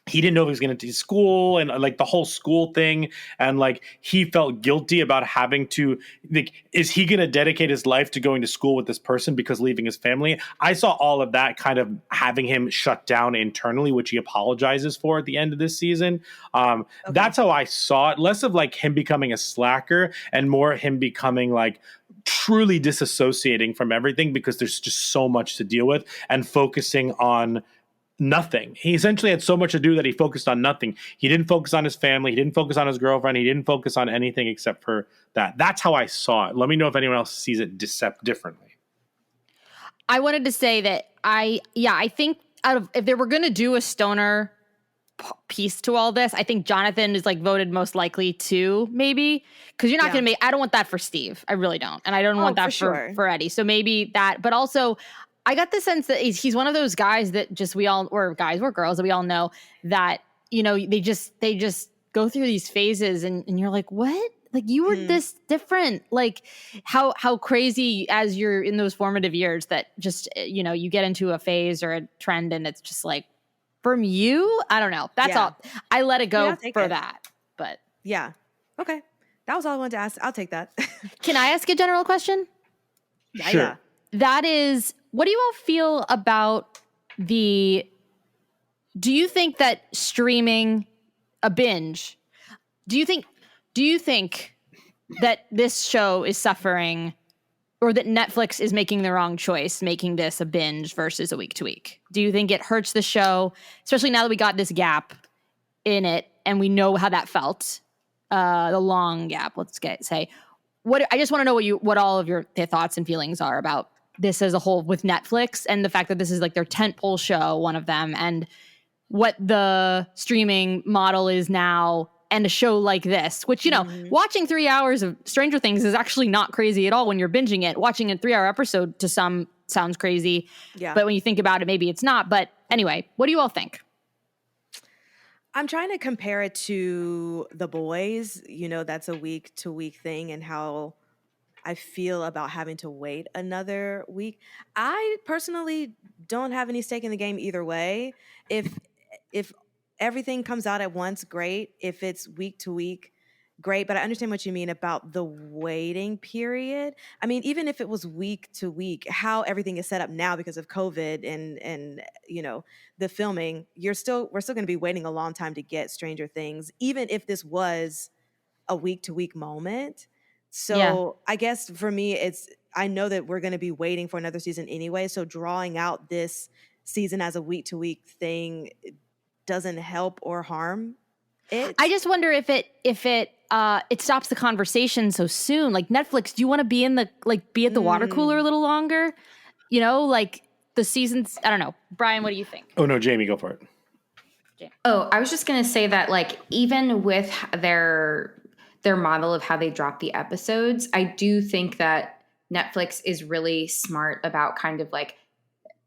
He didn't know if he was going to school and like the whole school thing. And like, he felt guilty about having to, like, is he going to dedicate his life to going to school with this person because leaving his family? I saw all of that kind of having him shut down internally, which he apologizes for at the end of this season. That's how I saw it. Less of like him becoming a slacker and more him becoming like truly disassociating from everything because there's just so much to deal with and focusing on nothing. He essentially had so much to do that he focused on nothing. He didn't focus on his family. He didn't focus on his girlfriend. He didn't focus on anything except for that. That's how I saw it. Let me know if anyone else sees it differently. I wanted to say that I think if they were going to do a stoner piece to all this, I think Jonathan is like voted most likely to, maybe, because you're not going to make, I don't want that for Steve. I really don't. And I don't want that for Eddie. So maybe that, but also I got the sense that he's one of those guys that just or girls that we all know that, you know, they just go through these phases and you're like, what? Like, you were this different, like how crazy as you're in those formative years that just, you know, you get into a phase or a trend and it's just like, from you, I don't know. That's all. I let it go for that. But yeah. Okay. That was all I wanted to ask. I'll take that. Can I ask a general question? Sure. Yeah. That is, what do you all feel about do you think that streaming a binge, do you think that this show is suffering, or that Netflix is making the wrong choice, making this a binge versus a week to week? Do you think it hurts the show, especially now that we got this gap in it and we know how that felt, the long gap, say. I just want to know what all of your thoughts and feelings are about this as a whole with Netflix and the fact that this is like their tentpole show, one of them, and what the streaming model is now, and a show like this, which, you know, watching 3 hours of Stranger Things is actually not crazy at all when you're binging it. Watching a 3-hour episode to some sounds crazy, but when you think about it, maybe it's not. But anyway, what do you all think? I'm trying to compare it to The Boys. You know, that's a week to week thing, and how I feel about having to wait another week. I personally don't have any stake in the game either way. If everything comes out at once, great. If it's week to week, great. But I understand what you mean about the waiting period. I mean, even if it was week to week, how everything is set up now because of COVID and you know, the filming, we're still going to be waiting a long time to get Stranger Things, even if this was a week to week moment. So I guess for me, I know that we're going to be waiting for another season anyway. So drawing out this season as a week to week thing doesn't help or harm it. I just wonder if it stops the conversation so soon. Like, Netflix, do you want to be be at the water cooler a little longer? You know, like the seasons. I don't know. Brian, what do you think? Oh no, Jamie, go for it. Oh, I was just going to say that, like, even with their model of how they drop the episodes, I do think that Netflix is really smart about kind of like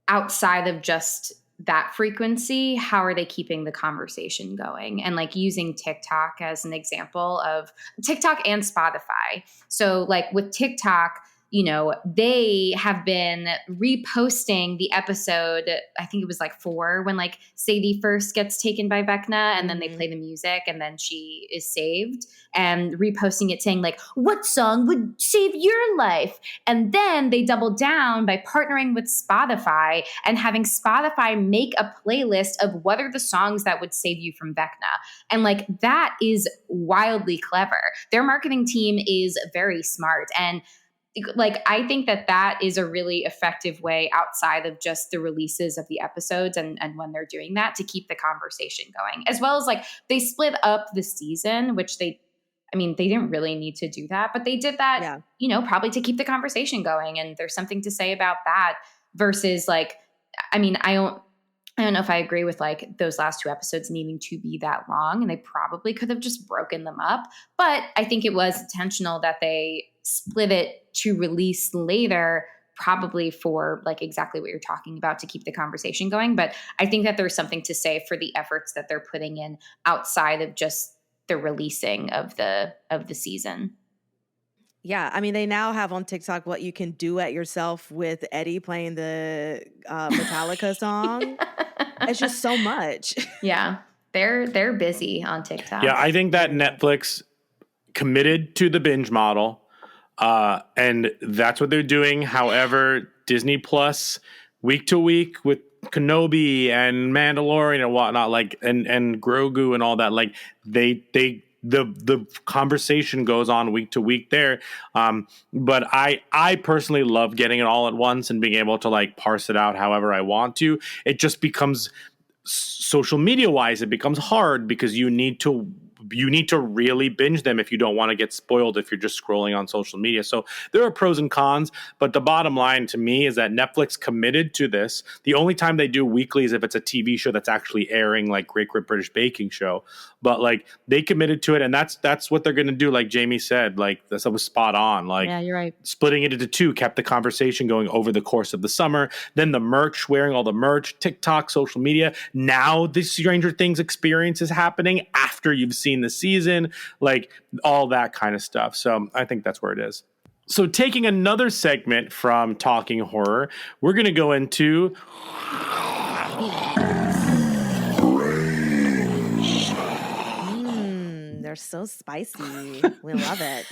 outside of just that frequency, how are they keeping the conversation going? And like using TikTok as an example of TikTok and Spotify. So like with TikTok, you know, they have been reposting the episode, I think it was like 4, when like Sadie first gets taken by Vecna, and then they play the music and then she is saved, and reposting it saying like, what song would save your life? And then they double down by partnering with Spotify and having Spotify make a playlist of what are the songs that would save you from Vecna. And like, that is wildly clever. Their marketing team is very smart. And like, I think that is a really effective way outside of just the releases of the episodes and when they're doing that to keep the conversation going, as well as like they split up the season, which they didn't really need to do that, but they did that, you know, probably to keep the conversation going. And there's something to say about that versus like, I mean, I don't know if I agree with like those last 2 episodes needing to be that long, and they probably could have just broken them up. But I think it was intentional that they split it to release later probably for like exactly what you're talking about to keep the conversation going. But I think that there's something to say for the efforts that they're putting in outside of just the releasing of the season. Yeah, I mean, they now have on TikTok what you can do at yourself with Eddie playing the Metallica song. It's just so much. Yeah, they're busy on TikTok. Yeah, I think that Netflix committed to the binge model, and that's what they're doing. However, Disney Plus week to week with Kenobi and Mandalorian and whatnot, like and Grogu and all that, like the conversation goes on week to week there. But I personally love getting it all at once and being able to like parse it out however I want to. It just becomes social media wise, it becomes hard because you need to really binge them if you don't want to get spoiled if you're just scrolling on social media. So there are pros and cons, but the bottom line to me is that Netflix committed to this. The only time they do weekly is if it's a TV show that's actually airing, like Great British Baking Show. But like they committed to it, and that's what they're going to do. Like Jamie said, like that was spot on. Like, yeah, you're right. Splitting it into two kept the conversation going over the course of the summer. Then the merch, wearing all the merch, TikTok, social media. Now the Stranger Things experience is happening after you've seen the season, like all that kind of stuff. So I think that's where it is. So taking another segment from Talking Horror, we're going to go into They're so spicy. We love it.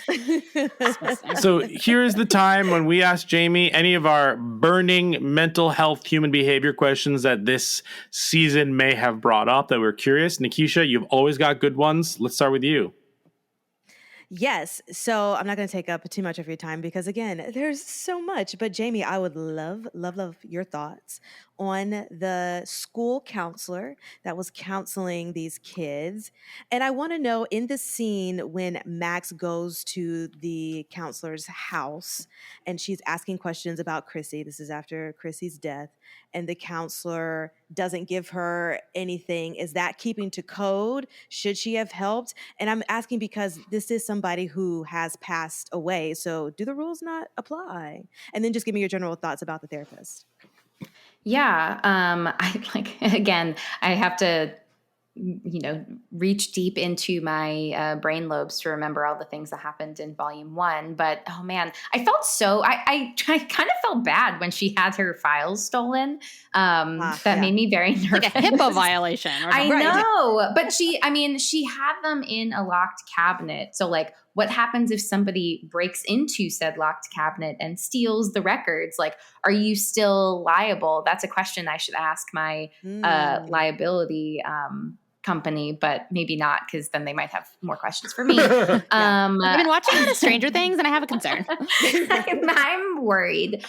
So here's the time when we ask Jamie any of our burning mental health human behavior questions that this season may have brought up that we're curious. Nikisha, you've always got good ones. Let's start with you. Yes. So I'm not going to take up too much of your time because, again, there's so much. But, Jamie, I would love your thoughts on the school counselor that was counseling these kids. And I want to know, in the scene when Max goes to the counselor's house and she's asking questions about Chrissy, this is after Chrissy's death, and the counselor doesn't give her anything. Is that keeping to code? Should she have helped? And I'm asking because this is somebody who has passed away. So do the rules not apply? And then just give me your general thoughts about the therapist. Yeah. I have to, reach deep into my brain lobes to remember all the things that happened in volume 1. But, oh man, I felt I kind of felt bad when she had her files stolen. That made me very nervous. Like a HIPAA violation. I know, but she had them in a locked cabinet. So like, what happens if somebody breaks into said locked cabinet and steals the records? Like, are you still liable? That's a question I should ask my liability company, but maybe not, because then they might have more questions for me. I've been watching a lot of Stranger Things and I have a concern. I'm worried.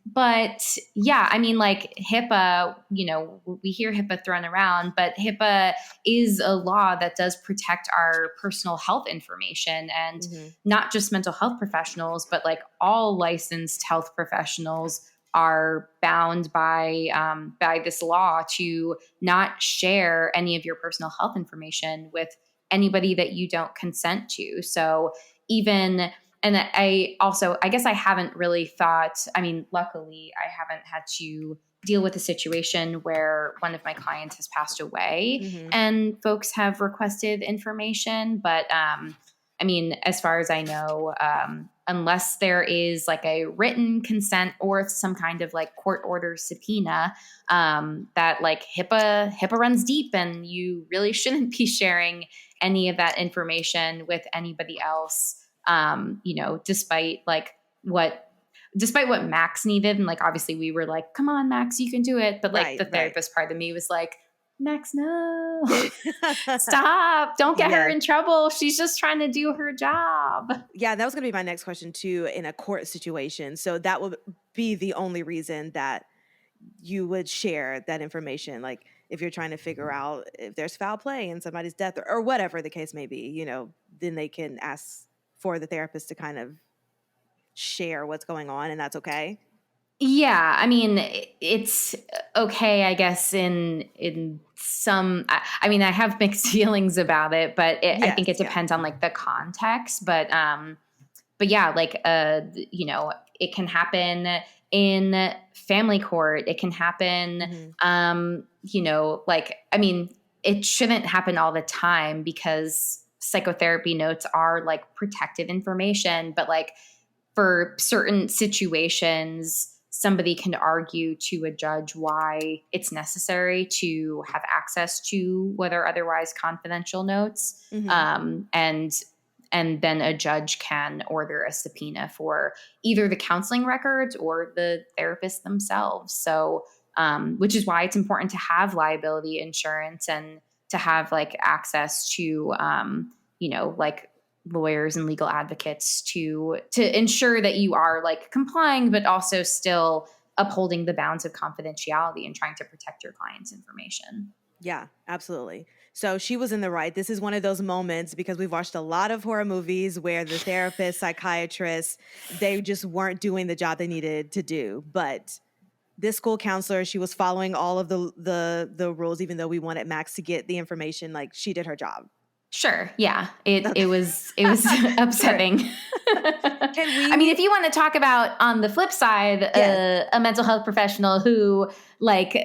But yeah, I mean, like HIPAA, we hear HIPAA thrown around, but HIPAA is a law that does protect our personal health information, and not just mental health professionals, but like all licensed health professionals are bound by this law to not share any of your personal health information with anybody that you don't consent to. So and I guess I haven't really thought, luckily I haven't had to deal with a situation where one of my clients has passed away and folks have requested information. But as far as I know, unless there is like a written consent or some kind of like court order subpoena, that like HIPAA runs deep, and you really shouldn't be sharing any of that information with anybody else. Despite what Max needed. And like, obviously we were like, come on, Max, you can do it. But like the therapist part of me was like, Max, no, stop. Don't get her in trouble. She's just trying to do her job. Yeah, that was going to be my next question too, in a court situation. So that would be the only reason that you would share that information. Like if you're trying to figure out if there's foul play in somebody's death or whatever the case may be, then they can ask for the therapist to kind of share what's going on, and that's okay. Yeah, it's okay, I guess, in some, I have mixed feelings about it, but I think it depends on like the context. But yeah, like, you know, it can happen in family court. It can happen, you know, like, I mean, it shouldn't happen all the time because psychotherapy notes are like protected information, but like for certain situations, somebody can argue to a judge why it's necessary to have access to what are otherwise confidential notes. And then a judge can order a subpoena for either the counseling records or the therapist themselves. So, which is why it's important to have liability insurance and to have like access to, you know, like lawyers and legal advocates to ensure that you are like complying, but also still upholding the bounds of confidentiality and trying to protect your client's information. Yeah, absolutely. So she was in the right. This is one of those moments because we've watched a lot of horror movies where the therapist, psychiatrist, they just weren't doing the job they needed to do. But this school counselor, she was following all of the rules, even though we wanted Max to get the information. Like, she did her job. Sure. Yeah. It was upsetting. I mean, if you want to talk about on the flip side, a mental health professional who like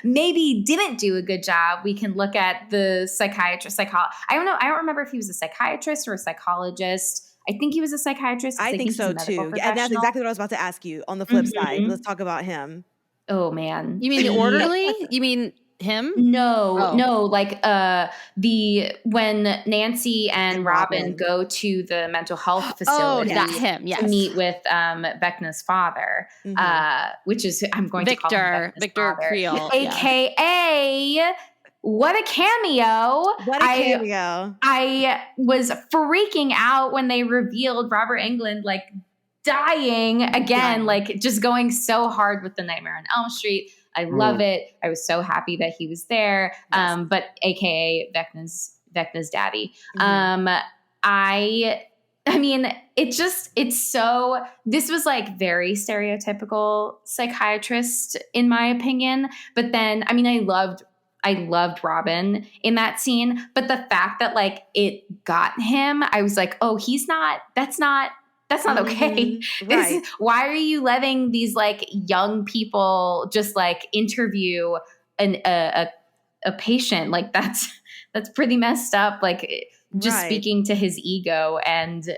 maybe didn't do a good job, we can look at the psychiatrist, I don't know. I don't remember if he was a psychiatrist or a psychologist. I think he was a psychiatrist. I think so too. And that's exactly what I was about to ask you on the flip side. Let's talk about him. Oh man. You mean the orderly? You mean him? No, like when Nancy and Robin go to the mental health facility yes. to meet with Vecna's father, which is I'm going to call him Victor Creel, aka what a cameo. I was freaking out when they revealed Robert Englund like dying again, like just going so hard with the Nightmare on Elm Street. I love it. I was so happy that he was there. But AKA Vecna's daddy. I mean, this was like very stereotypical psychiatrist in my opinion. But then, I mean, I loved Robin in that scene, but the fact that like it got him, I was like, oh, that's not okay. Right. Why are you letting these like young people just like interview a patient? Like that's pretty messed up. Like just speaking to his ego, and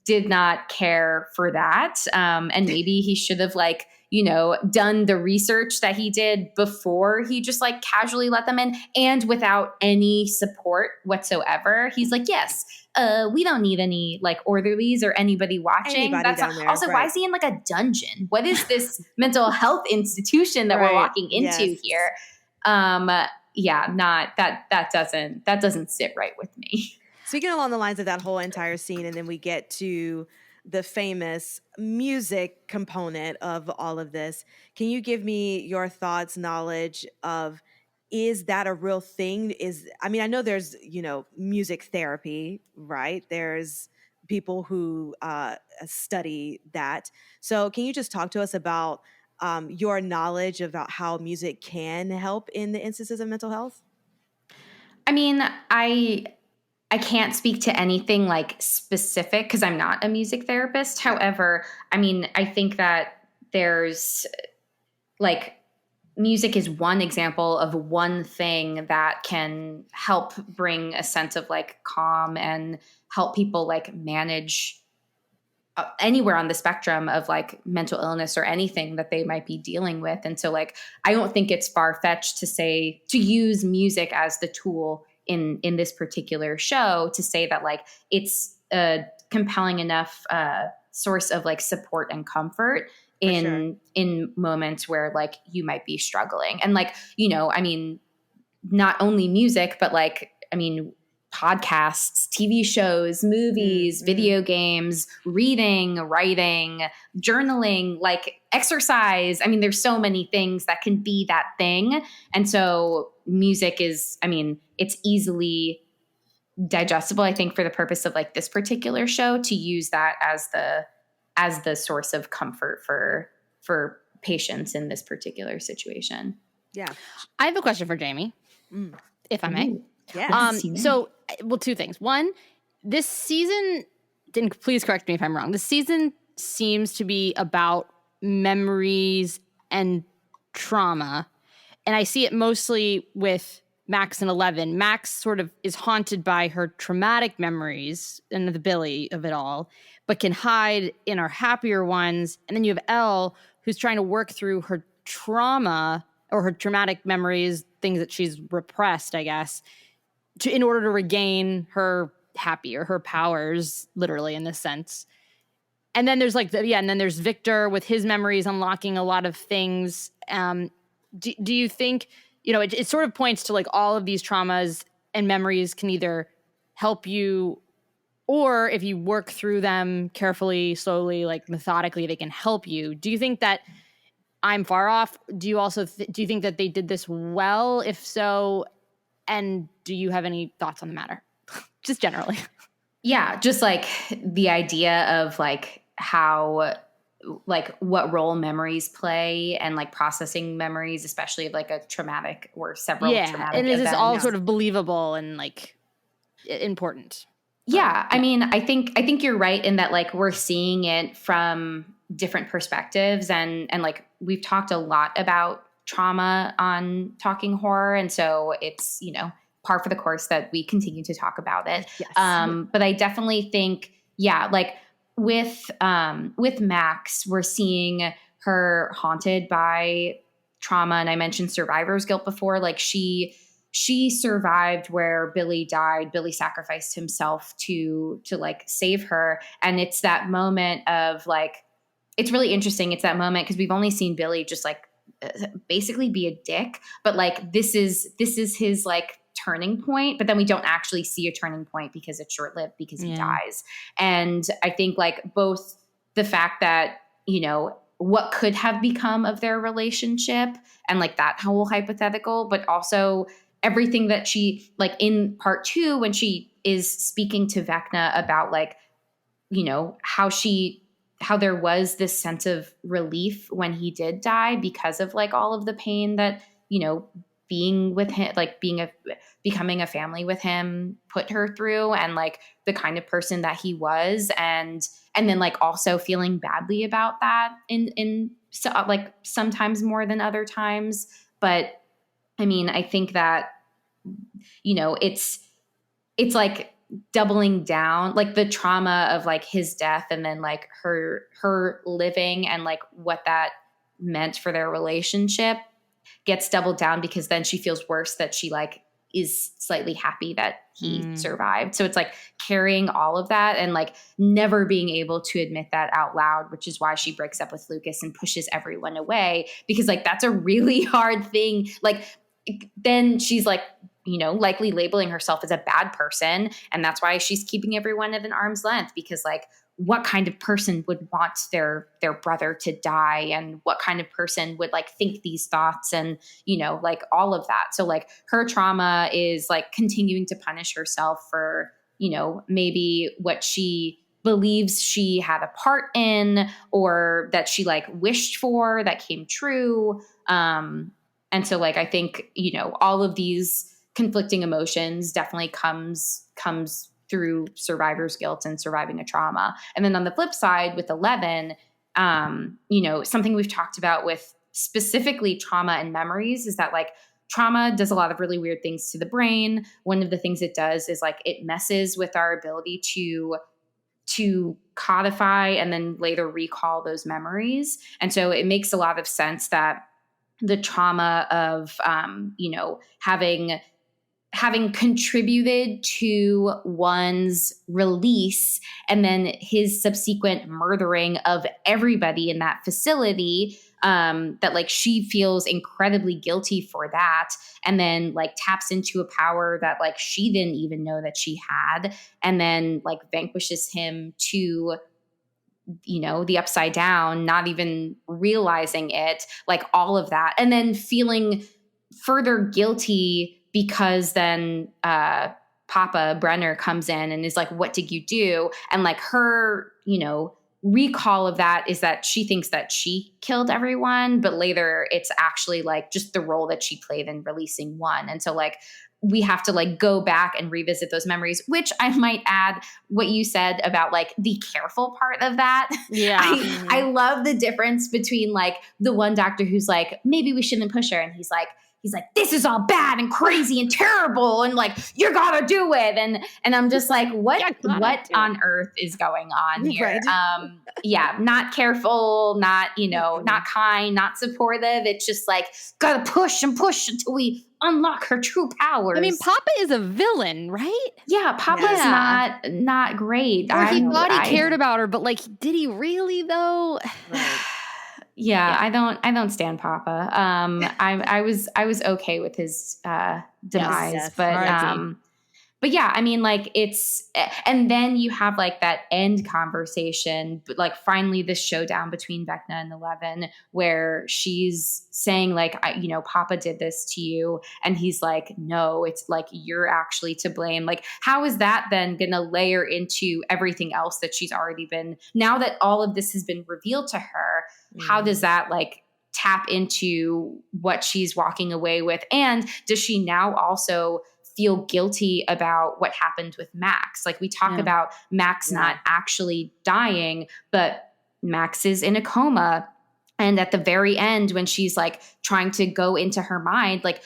did not care for that. And maybe he should have like, you know, done the research that he did before he just like casually let them in, and without any support whatsoever. He's like, yes, we don't need any like orderlies or anybody watching. Also, why is he in like a dungeon? What is this mental health institution that we're walking into here? That doesn't sit right with me. Speaking along the lines of that whole entire scene, and then we get to the famous music component of all of this. Can you give me your thoughts, knowledge of, is that a real thing? I mean, I know there's, you know, music therapy, right? There's people who study that. So can you just talk to us about your knowledge about how music can help in the instances of mental health? I mean, I can't speak to anything like specific because I'm not a music therapist. However, I mean, I think that there's like music is one example of one thing that can help bring a sense of like calm and help people like manage anywhere on the spectrum of like mental illness or anything that they might be dealing with. And so like, I don't think it's far-fetched to use music as the tool in this particular show to say that like it's a compelling enough source of like support and comfort in moments where like you might be struggling. And like, you know, I mean, not only music, but like, I mean, podcasts, TV shows, movies, video games, reading, writing, journaling, like exercise. I mean, there's so many things that can be that thing. And so music is, I mean, it's easily digestible, I think, for the purpose of like this particular show, to use that as the source of comfort for patients in this particular situation. Yeah. I have a question for Jamie, if I may. Yeah. So, well, two things. One, this season please correct me if I'm wrong. The season seems to be about memories and trauma. And I see it mostly with Max and 11. Max sort of is haunted by her traumatic memories and the Billy of it all, but can hide in our happier ones. And then you have Elle, who's trying to work through her trauma or her traumatic memories, things that she's repressed, I guess, in order to regain her happy or her powers, literally in this sense. And then there's and then there's Victor with his memories unlocking a lot of things. Do you think, it sort of points to like all of these traumas and memories can either help you, or if you work through them carefully, slowly, like methodically, they can help you. Do you think that I'm far off? Do you also do you think that they did this well? If so, and do you have any thoughts on the matter? Just generally. Yeah, just like the idea of like how, like what role memories play and like processing memories, especially of like a traumatic or several traumatic and is this events. all sort of believable and like important? Yeah, I mean, I think you're right in that like we're seeing it from different perspectives, and like we've talked a lot about trauma on Talking Horror, and so it's par for the course that we continue to talk about it. Yes. But I definitely think, like with Max, we're seeing her haunted by trauma, and I mentioned survivor's guilt before. Like she survived where Billy died. Billy sacrificed himself to like save her, and it's that moment of like, it's really interesting. It's that moment because we've only seen Billy just like basically be a dick, but like this is his like turning point, but then we don't actually see a turning point because it's short-lived because he dies. And I think like both the fact that, what could have become of their relationship and like that whole hypothetical, but also everything that she like in part 2, when she is speaking to Vecna about like, how there was this sense of relief when he did die because of like all of the pain that, being with him, like becoming a family with him put her through, and like the kind of person that he was, and then like also feeling badly about that in so, like sometimes more than other times. But I mean, I think that, it's like doubling down, like the trauma of like his death and then like her living and like what that meant for their relationship gets doubled down, because then she feels worse that she like is slightly happy that he survived. So it's like carrying all of that and like never being able to admit that out loud, which is why she breaks up with Lucas and pushes everyone away, because like that's a really hard thing. Like then she's like, likely labeling herself as a bad person. And that's why she's keeping everyone at an arm's length, because like what kind of person would want their brother to die, and what kind of person would like think these thoughts, and like all of that. So like her trauma is like continuing to punish herself for maybe what she believes she had a part in, or that she like wished for that came true. And so like I think all of these conflicting emotions definitely comes through survivor's guilt and surviving a trauma. And then on the flip side with 11, something we've talked about with specifically trauma and memories is that like trauma does a lot of really weird things to the brain. One of the things it does is like it messes with our ability to codify and then later recall those memories. And so it makes a lot of sense that the trauma of, having contributed to one's release and then his subsequent murdering of everybody in that facility, that like she feels incredibly guilty for that, and then like taps into a power that like she didn't even know that she had, and then like vanquishes him to the upside down, not even realizing it, like all of that, and then feeling further guilty because then Papa Brenner comes in and is like, what did you do? And like her, recall of that is that she thinks that she killed everyone, but later it's actually like just the role that she played in releasing one. And so like we have to like go back and revisit those memories, which I might add what you said about like the careful part of that. Yeah. I love the difference between like the one doctor who's like, maybe we shouldn't push her. And he's like, this is all bad and crazy and terrible. And like, you gotta do it. And I'm just like, what on earth is going on here? Right. Not careful, not, not kind, not supportive. It's just like, gotta push and push until we unlock her true powers. I mean, Papa is a villain, right? Yeah, Papa's not great. Or he thought he cared about her, but like, did he really though? Right. Yeah, I don't stand Papa. I was okay with his demise, but yeah, I mean, like and then you have like that end conversation, but like finally this showdown between Vecna and 11, where she's saying like, Papa did this to you, and he's like, no, it's like you're actually to blame. Like, how is that then going to layer into everything else that she's already been? Now that all of this has been revealed to her, how does that like tap into what she's walking away with? And does she now also feel guilty about what happened with Max? Like we talk about Max not actually dying, but Max is in a coma. And at the very end, when she's like trying to go into her mind, like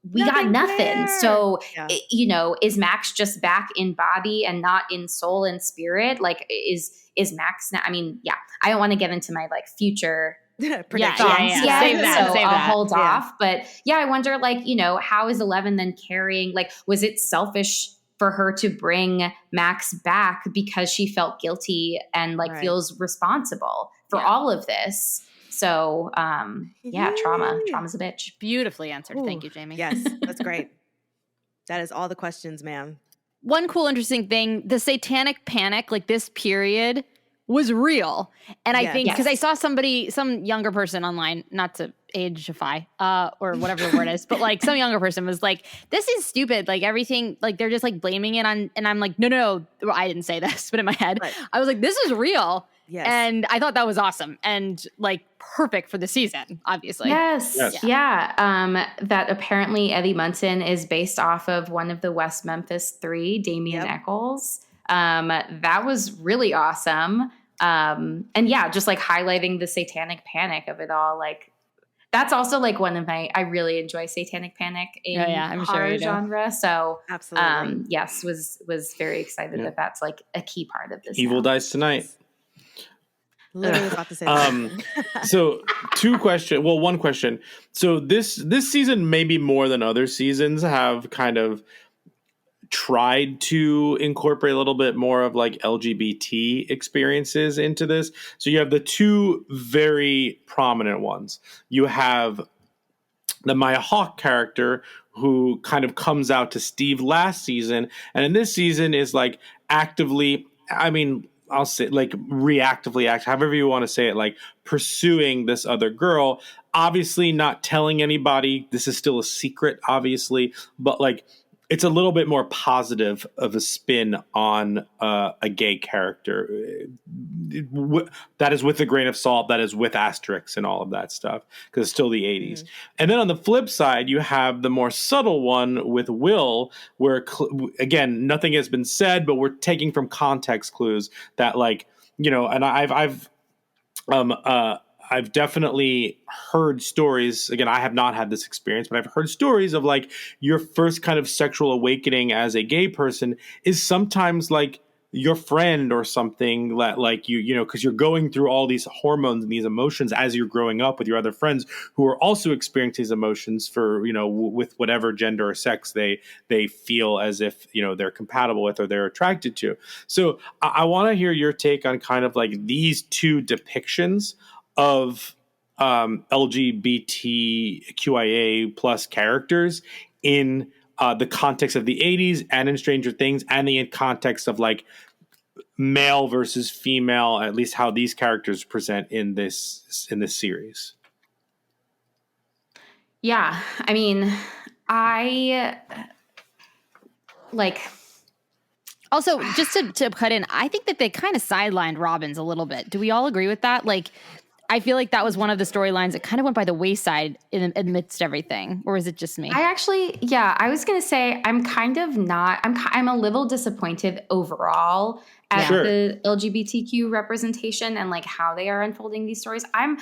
we got nothing. There. So, is Max just back in body and not in soul and spirit? Like is Max now? I mean, I don't want to get into my like future predictions. Save that. Save I'll that. hold off. But I wonder, like, how is 11 then carrying? Like, was it selfish for her to bring Max back because she felt guilty and like feels responsible for all of this? So, trauma's a bitch. Beautifully answered. Ooh. Thank you, Jamie. Yes, that's great. That is all the questions, ma'am. One cool, interesting thing, the satanic panic, like this period was real. And I think, because I saw some younger person online, not to ageify, or whatever the word is, but like some younger person was like, this is stupid. Like everything, like they're just like blaming it on, and I'm like, no, well, I didn't say this, but in my head, I was like, this is real. Yes. And I thought that was awesome and like perfect for the season, obviously. Yes. That apparently Eddie Munson is based off of one of the West Memphis 3, Damien Eccles. That was really awesome. And just like highlighting the satanic panic of it all. Like that's also like one of I really enjoy satanic panic in I'm horror sure genre. So absolutely. Was very excited that that's like a key part of this. Evil dies tonight. Literally about to say that. So one question. So this season, maybe more than other seasons, have kind of tried to incorporate a little bit more of like LGBT experiences into this. So you have the two very prominent ones. You have the Maya Hawke character who kind of comes out to Steve last season, and in this season is like actively, I'll say like reactively however you want to say it, like pursuing this other girl, obviously not telling anybody. This is still a secret, obviously, but like it's a little bit more positive of a spin on a gay character. That is with a grain of salt. That is with asterisks and all of that stuff, because it's still the 80s. And then on the flip side, you have the more subtle one with Will, where, again, nothing has been said, but we're taking from context clues that, like, and I've definitely heard stories. Again, I have not had this experience, but I've heard stories of like your first kind of sexual awakening as a gay person is sometimes like your friend or something that like because you're going through all these hormones and these emotions as you're growing up with your other friends who are also experiencing these emotions for, with whatever gender or sex they feel as if, they're compatible with or they're attracted to. So I want to hear your take on kind of like these two depictions of LGBTQIA plus characters in the context of the 80s and in Stranger Things, and the context of like male versus female, at least how these characters present in this series. Yeah, I mean, I like. Also, just to cut in, I think that they kind of sidelined Robbins a little bit. Do we all agree with that? Like, I feel like that was one of the storylines that kind of went by the wayside amidst everything. Or is it just me? I was going to say I'm kind of not. I'm a little disappointed overall at the LGBTQ representation and like how they are unfolding these stories. I'm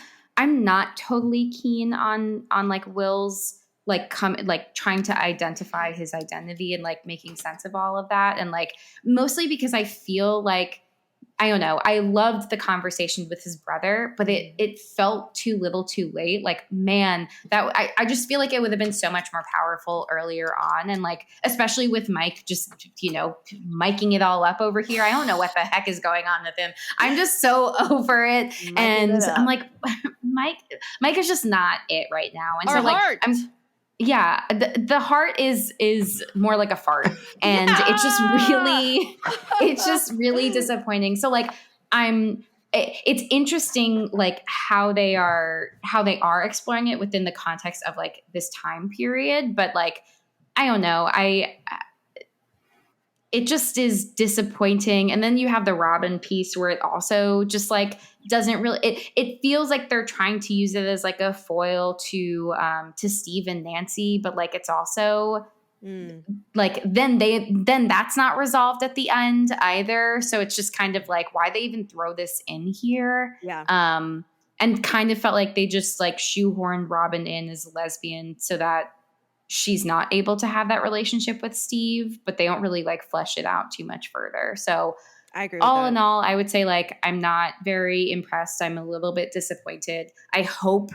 not totally keen on like Will's like trying to identify his identity and like making sense of all of that, and like mostly because I feel like, I don't know, I loved the conversation with his brother, but it felt too little too late. Like, man, that I just feel like it would have been so much more powerful earlier on. And like, especially with Mike just, miking it all up over here. I don't know what the heck is going on with him. I'm just so over it. And I'm like, Mike is just not it right now. And Our heart. Yeah, the heart is more like a fart, and it's just really disappointing. So like it's interesting like how they are exploring it within the context of like this time period, but like I don't know, it just is disappointing. And then you have the Robin piece where it also just like doesn't really, it feels like they're trying to use it as like a foil to Steve and Nancy, but like it's also like then that's not resolved at the end either. So it's just kind of like, why they even throw this in here? Yeah. And kind of felt like they just like shoehorned Robin in as a lesbian so that she's not able to have that relationship with Steve, but they don't really like flesh it out too much further. So I agree. All in all, I would say like I'm not very impressed. I'm a little bit disappointed. I hope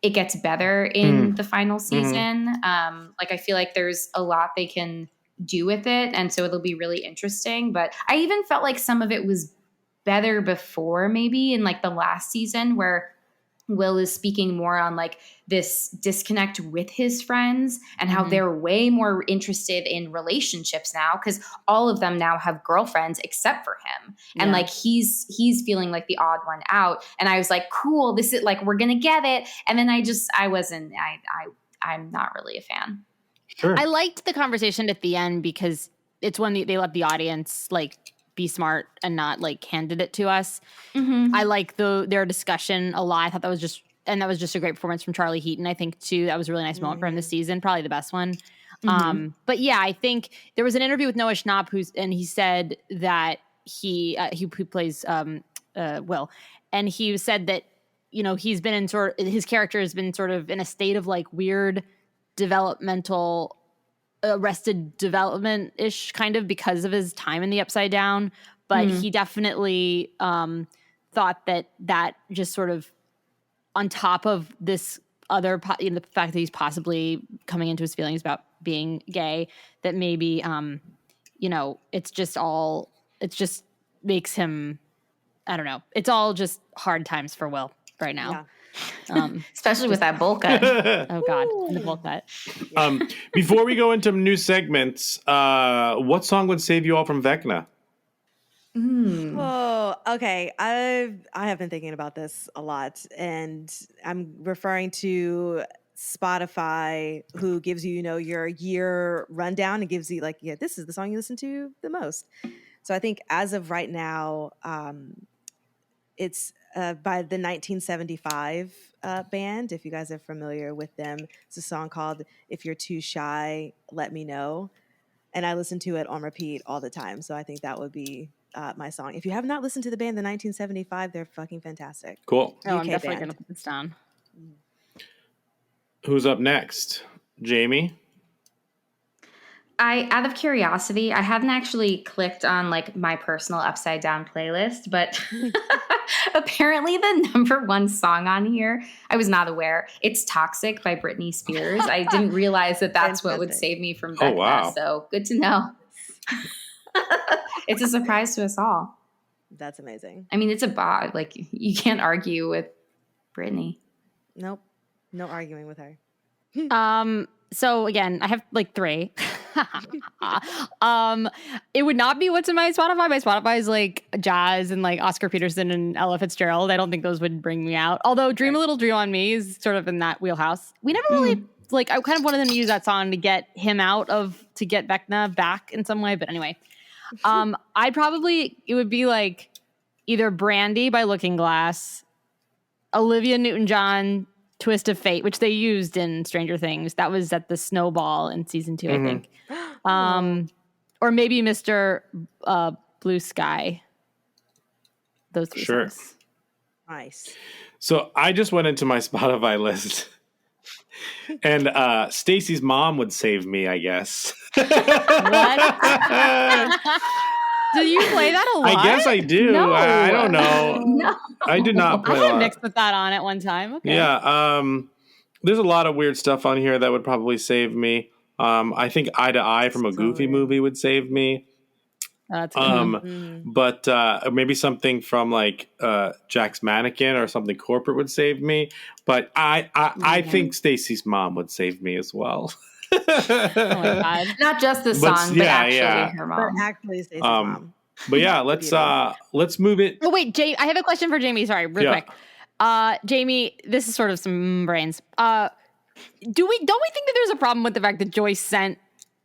it gets better in the final season. Like I feel like there's a lot they can do with it, and so it'll be really interesting. But I even felt like some of it was better before, maybe in like the last season, where Will is speaking more on like this disconnect with his friends and how they're way more interested in relationships now because all of them now have girlfriends except for him. And like he's feeling like the odd one out. And I was like, cool, this is like, we're going to get it. And then I'm not really a fan. Sure. I liked the conversation at the end because it's when they let the audience like be smart and not like handed it to us. I like their discussion a lot. I thought that was just a great performance from Charlie Heaton. I think too, that was a really nice moment for him this season, probably the best one. But yeah, I think there was an interview with Noah Schnapp and he said that he plays Will, and he said that he's been in his character has been sort of in a state of like weird developmental arrested development-ish kind of because of his time in the Upside Down, but he definitely thought that just sort of on top of this other the fact that he's possibly coming into his feelings about being gay, that maybe it just makes him, I don't know, it's all just hard times for Will right now. Especially with that bowl cut. Oh God, and the bowl cut. Before we go into new segments, what song would save you all from Vecna? Oh, okay. I have been thinking about this a lot, and I'm referring to Spotify, who gives you, your year rundown and gives you like, this is the song you listen to the most. So I think as of right now, it's by the 1975 band. If you guys are familiar with them, it's a song called "If You're Too Shy, Let Me Know," and I listen to it on repeat all the time. So I think that would be my song. If you have not listened to the band, the 1975, they're fucking fantastic. Cool. Oh, I'm definitely gonna put this down. Who's up next? Jamie? Out of curiosity, I hadn't actually clicked on like my personal Upside Down playlist, but apparently the number one song on here, I was not aware. It's "Toxic" by Britney Spears. I didn't realize that that's what would save me from Vecna. Oh, wow. So good to know. It's a surprise to us all. That's amazing. I mean, it's a bop. Like you can't argue with Britney. Nope. No arguing with her. So again, I have like 3. It would not be what's in my Spotify. My Spotify is like jazz and like Oscar Peterson and Ella Fitzgerald. I don't think those would bring me out. Although "Dream a Little Dream on Me" is sort of in that wheelhouse. We never really like. I kind of wanted them to use that song to get him to get Vecna back in some way. But anyway, it would be like either "Brandy" by Looking Glass, Olivia Newton-John twist of fate, which they used in Stranger Things. That was at the snowball in season 2, I think. Or maybe Mr. Blue Sky. Those 3 songs. Nice. So I just went into my Spotify list, and Stacy's mom would save me, I guess. What? Do you play that a lot? I guess I do. No. I don't know. No. I did not play I a had lot. mixed with that on at one time. Okay. Yeah. There's a lot of weird stuff on here that would probably save me. I think Eye to Eye from a Goofy movie would save me. That's good. But maybe something from like Jack's Mannequin or something corporate would save me. But I think Stacy's mom would save me as well. Oh my God. Not just the song, but actually her But mom. actually, Stacey's mom. But yeah, let's move it. Oh wait, Jay, I have a question for Jamie. Sorry, real quick. Jamie, this is sort of some brains. Don't we think that there's a problem with the fact that Joyce sent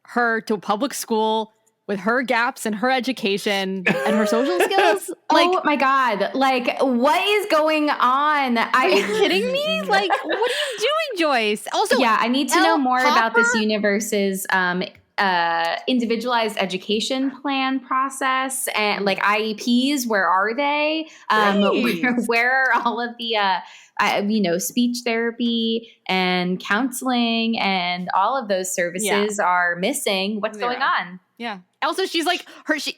her to public school with her gaps in her education and her social skills? Like, oh my God. Like, what is going on? are you kidding me? Like, what are you doing, Joyce? Also, Yeah, I need to know more about this Hopper? universe's individualized education plan process and like IEPs. Where are they? Where are all of the speech therapy and counseling and all of those services are missing? What's going on? Yeah. Also, she's like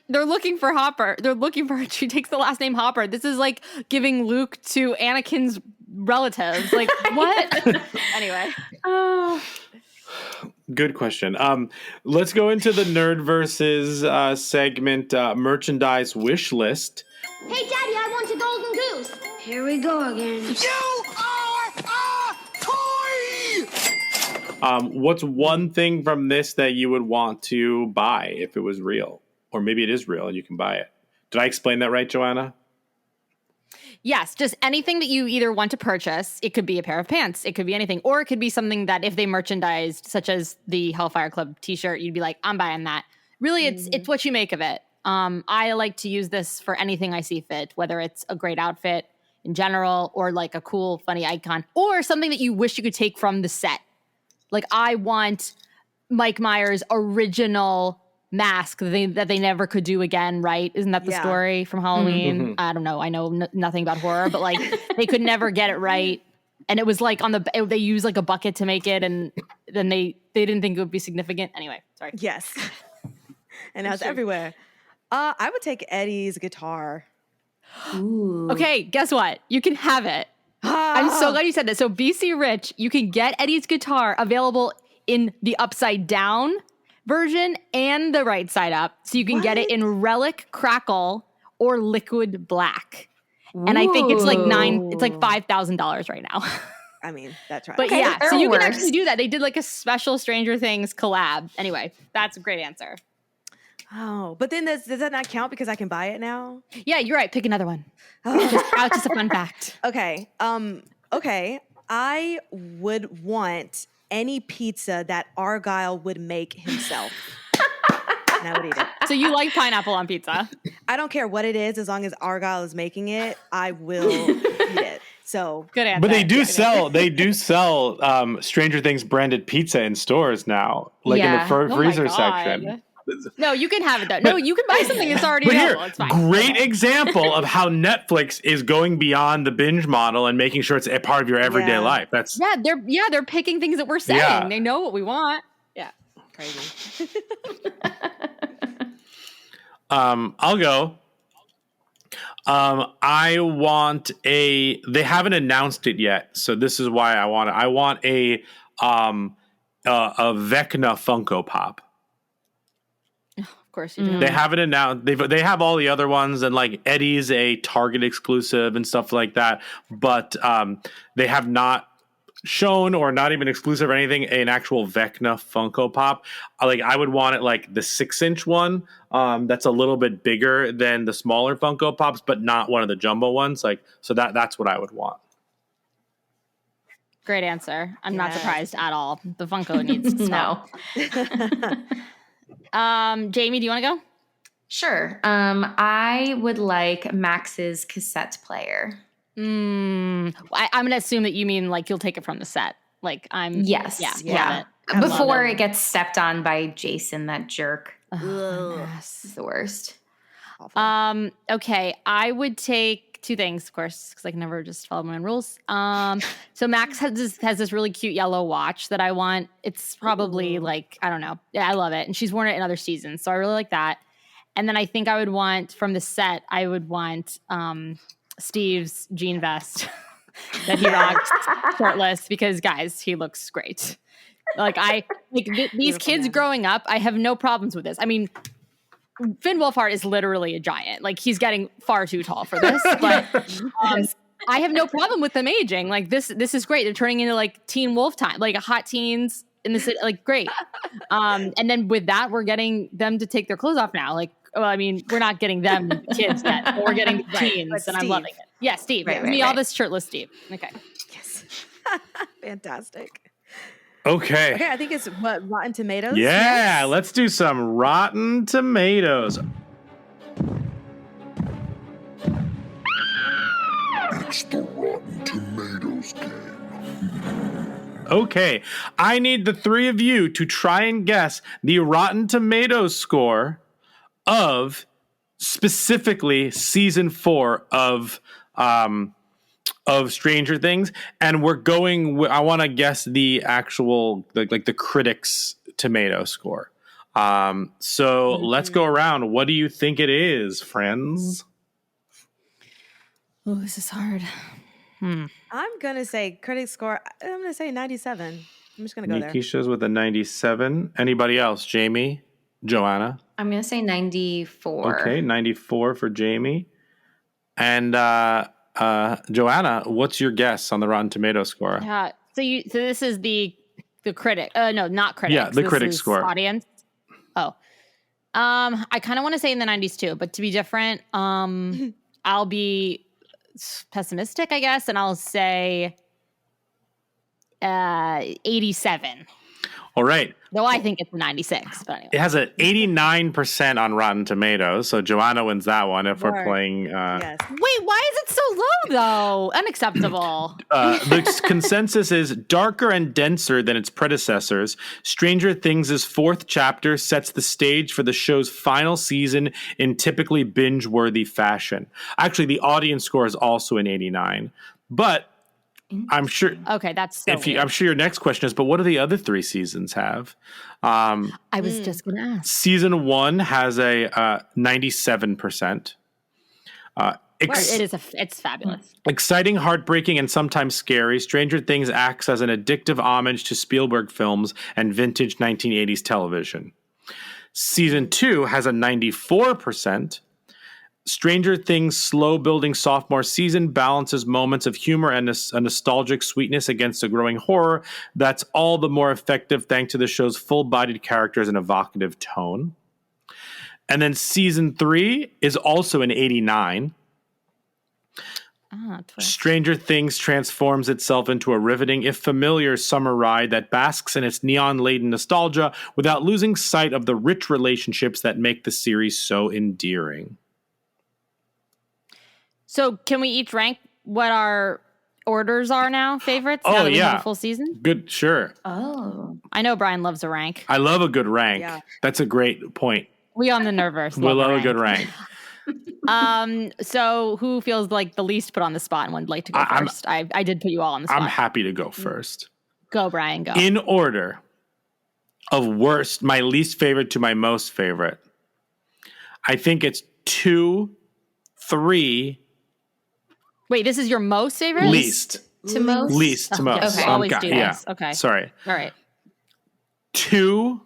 they're looking for Hopper. They're looking for her. She takes the last name Hopper. This is like giving Luke to Anakin's relatives. Like, what? Anyway. Oh. Good question. Let's go into the Nerdverse segment, merchandise wish list. Hey, Daddy, I want a golden goose. Here we go again. You are a toy! What's one thing from this that you would want to buy if it was real? Or maybe it is real and you can buy it. Did I explain that right, Joanna? Yes, just anything that you either want to purchase. It could be a pair of pants. It could be anything. Or it could be something that if they merchandised, such as the Hellfire Club t-shirt, you'd be like, I'm buying that. Really, it's what you make of it. I like to use this for anything I see fit, whether it's a great outfit in general or like a cool, funny icon or something that you wish you could take from the set. Like I want Mike Myers' original mask that they never could do again, right? Isn't that the story from Halloween? Mm-hmm. I don't know. I know nothing about horror, but like they could never get it right. And it was like they used like a bucket to make it, and then they didn't think it would be significant. Anyway, sorry. Yes. And now it's everywhere. I would take Eddie's guitar. Ooh. Okay, guess what? You can have it. I'm so glad you said that. So BC Rich, you can get Eddie's guitar available in the upside down version and the right side up. So you can get it in relic, crackle, or liquid black. And I think it's like $5,000 right now. I mean, that's right. But Okay, yeah, so or you can worse. actually do that. They did like a special Stranger Things collab. Anyway, that's a great answer. Oh, but then does that not count because I can buy it now? Yeah, you're right. Pick another one. Just a fun fact. Okay. Okay. I would want any pizza that Argyle would make himself. And I would eat it. So you like pineapple on pizza? I don't care what it is, as long as Argyle is making it, I will eat it. So Good answer. But they do sell Stranger Things branded pizza in stores now, like in Yeah. the Oh my freezer God. section. No, you can have it though. No, you can buy something that's already But available. here, It's fine. great example of how Netflix is going beyond the binge model and making sure it's a part of your everyday Yeah. life. That's They're picking things that we're saying. Yeah. They know what we want. Yeah. Crazy. I'll go. I want they haven't announced it yet, so this is why I want it. I want a Vecna Funko Pop. Of course you do. They haven't announced. They have all the other ones, and like Eddie's a Target exclusive and stuff like that. But they have not shown, or not even exclusive or anything, an actual Vecna Funko Pop. Like I would want it like the 6-inch one. That's a little bit bigger than the smaller Funko Pops, but not one of the jumbo ones. Like so that's what I would want. Great answer. I'm not Yes. surprised at all. The Funko needs to smell. Jamie, do you want to go? Sure. I would like Max's cassette player. So I'm gonna assume that you mean like you'll take it from the set. Like Yes. Yeah. Before it gets stepped on by Jason, that jerk. Ugh. It's the worst. Okay, I would take two things, of course, because I can never just follow my own rules. So Max has this really cute yellow watch that I want. It's probably like, I don't know. Yeah, I love it. And she's worn it in other seasons. So I really like that. And then I think I would want from the set, I would want Steve's jean vest that he rocks shirtless because guys, he looks great. These kids growing up, I have no problems with this. I mean, Finn Wolfhard is literally a giant. Like he's getting far too tall for this, but I have no problem with them aging. Like this is great. They're turning into like teen wolf time, like hot teens in the city. Like great. And then with that, we're getting them to take their clothes off now. Like, well, I mean, we're not getting them kids yet, but we're getting the teens, and I'm loving it. Yeah, Steve. Right, all this shirtless Steve. Okay. Yes. Fantastic. Okay. Okay, I think it's what, Rotten Tomatoes? Yeah, let's do some Rotten Tomatoes. It's the Rotten Tomatoes game. Okay, I need the three of you to try and guess the Rotten Tomatoes score of specifically season 4 of Stranger Things, and we're going. I want to guess the actual the critics' tomato score. So let's go around. What do you think it is, friends? Oh, this is hard. I'm gonna say critics score. I'm gonna say 97. I'm just gonna go there. Nikisha's with a 97. Anybody else? Jamie, Joanna. I'm gonna say 94. Okay, 94 for Jamie, and Joanna. What's your guess on the Rotten Tomato score? Yeah. So this is the critic. No, not critics. Yeah, the This critic is score. Audience. Oh. I kind of want to say in the 90s too, but to be different, I'll be pessimistic, I guess, and I'll say 87. All right. Though I think it's 96, but anyway. It has an 89% on Rotten Tomatoes, so Joanna wins that one if we're Right. playing. Yes. Wait, why is it so low though? Unacceptable. The consensus is darker and denser than its predecessors. Stranger Things' 4th chapter sets the stage for the show's final season in typically binge-worthy fashion. Actually, the audience score is also an 89, but I'm sure. Okay, that's so weird. I'm sure your next question is, but what do the other 3 seasons have? I was just going to ask. Season 1 has a 97%. It's fabulous. Exciting, heartbreaking, and sometimes scary, Stranger Things acts as an addictive homage to Spielberg films and vintage 1980s television. Season 2 has a 94%. Stranger Things' slow-building sophomore season balances moments of humor and a nostalgic sweetness against a growing horror that's all the more effective thanks to the show's full-bodied characters and evocative tone. And then Season 3 is also an 89. Stranger Things transforms itself into a riveting, if familiar, summer ride that basks in its neon-laden nostalgia without losing sight of the rich relationships that make the series so endearing. So can we each rank what our orders are now, favorites? Oh, now that we have yeah. a full season? Good, sure. Oh. I know Brian loves a rank. I love a good rank. Yeah. That's a great point. We on the Nerdverse We love a good rank. So who feels like the least put on the spot and would like to go first? I did put you all on the spot. I'm happy to go first. Go, Brian, go. In order of worst, my least favorite to my most favorite, I think it's 2, 3. Wait, this is your most favorite? Least. To most? Least to most. Okay, always do yeah. this. Okay. Sorry. All right. 2,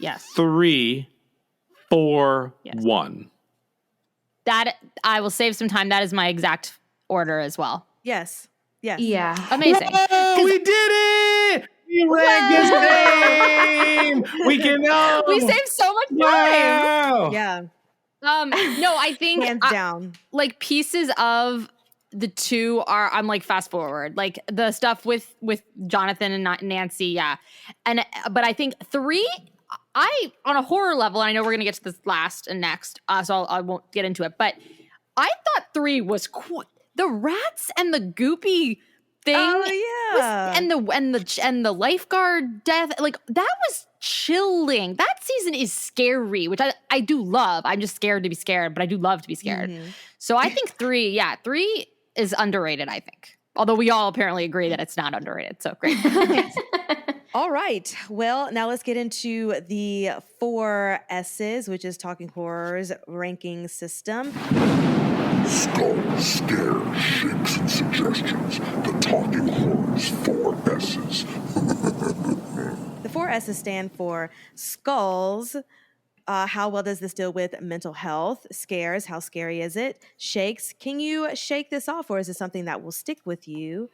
Yes. 3, 4, Yes. 1. That I will save some time. That is my exact order as well. Yes. Yes. Yeah. Amazing. Oh, we did it! We ranked this game! We can know! We saved so much time. Wow! Yeah. No, I think Hands down. like pieces of the 2 are I'm like fast forward, like the stuff with Jonathan and Nancy, yeah, but I think 3, I on a horror level, and I know we're gonna get to this last and next, so I won't get into it, but I thought 3 was the rats and the goopy thing. Oh yeah. And the lifeguard death, like that was chilling. That season is scary, which I do love. I'm just scared to be scared, but I do love to be scared. So I think 3 is underrated, I think. Although we all apparently agree that it's not underrated. So great. All right. Well, now let's get into the 4 S's, which is Talking Horror's ranking system. Skull, scare, shakes, and suggestions. The Talking Horror's 4 S's. The 4 S's stand for skulls. How well does this deal with mental health? Scares, how scary is it? Shakes, can you shake this off, or is it something that will stick with you?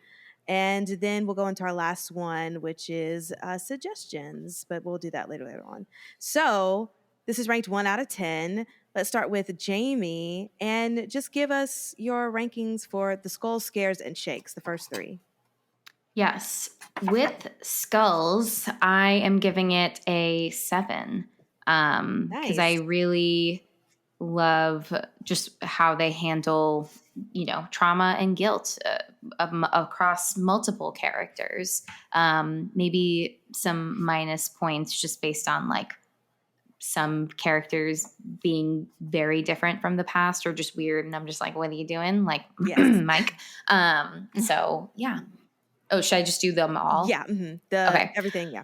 And then we'll go into our last one, which is suggestions, but we'll do that later on. So this is ranked 1 out of 10. Let's start with Jamie, and just give us your rankings for the skulls, scares, and shakes, the first 3. Yes. With skulls, I am giving it a 7. Because I really love just how they handle, trauma and guilt across multiple characters. Maybe some minus points just based on like some characters being very different from the past or just weird. And I'm just like, what are you doing? Like, Mike. So yeah. Oh, should I just do them all? Yeah. Okay. Everything. Yeah.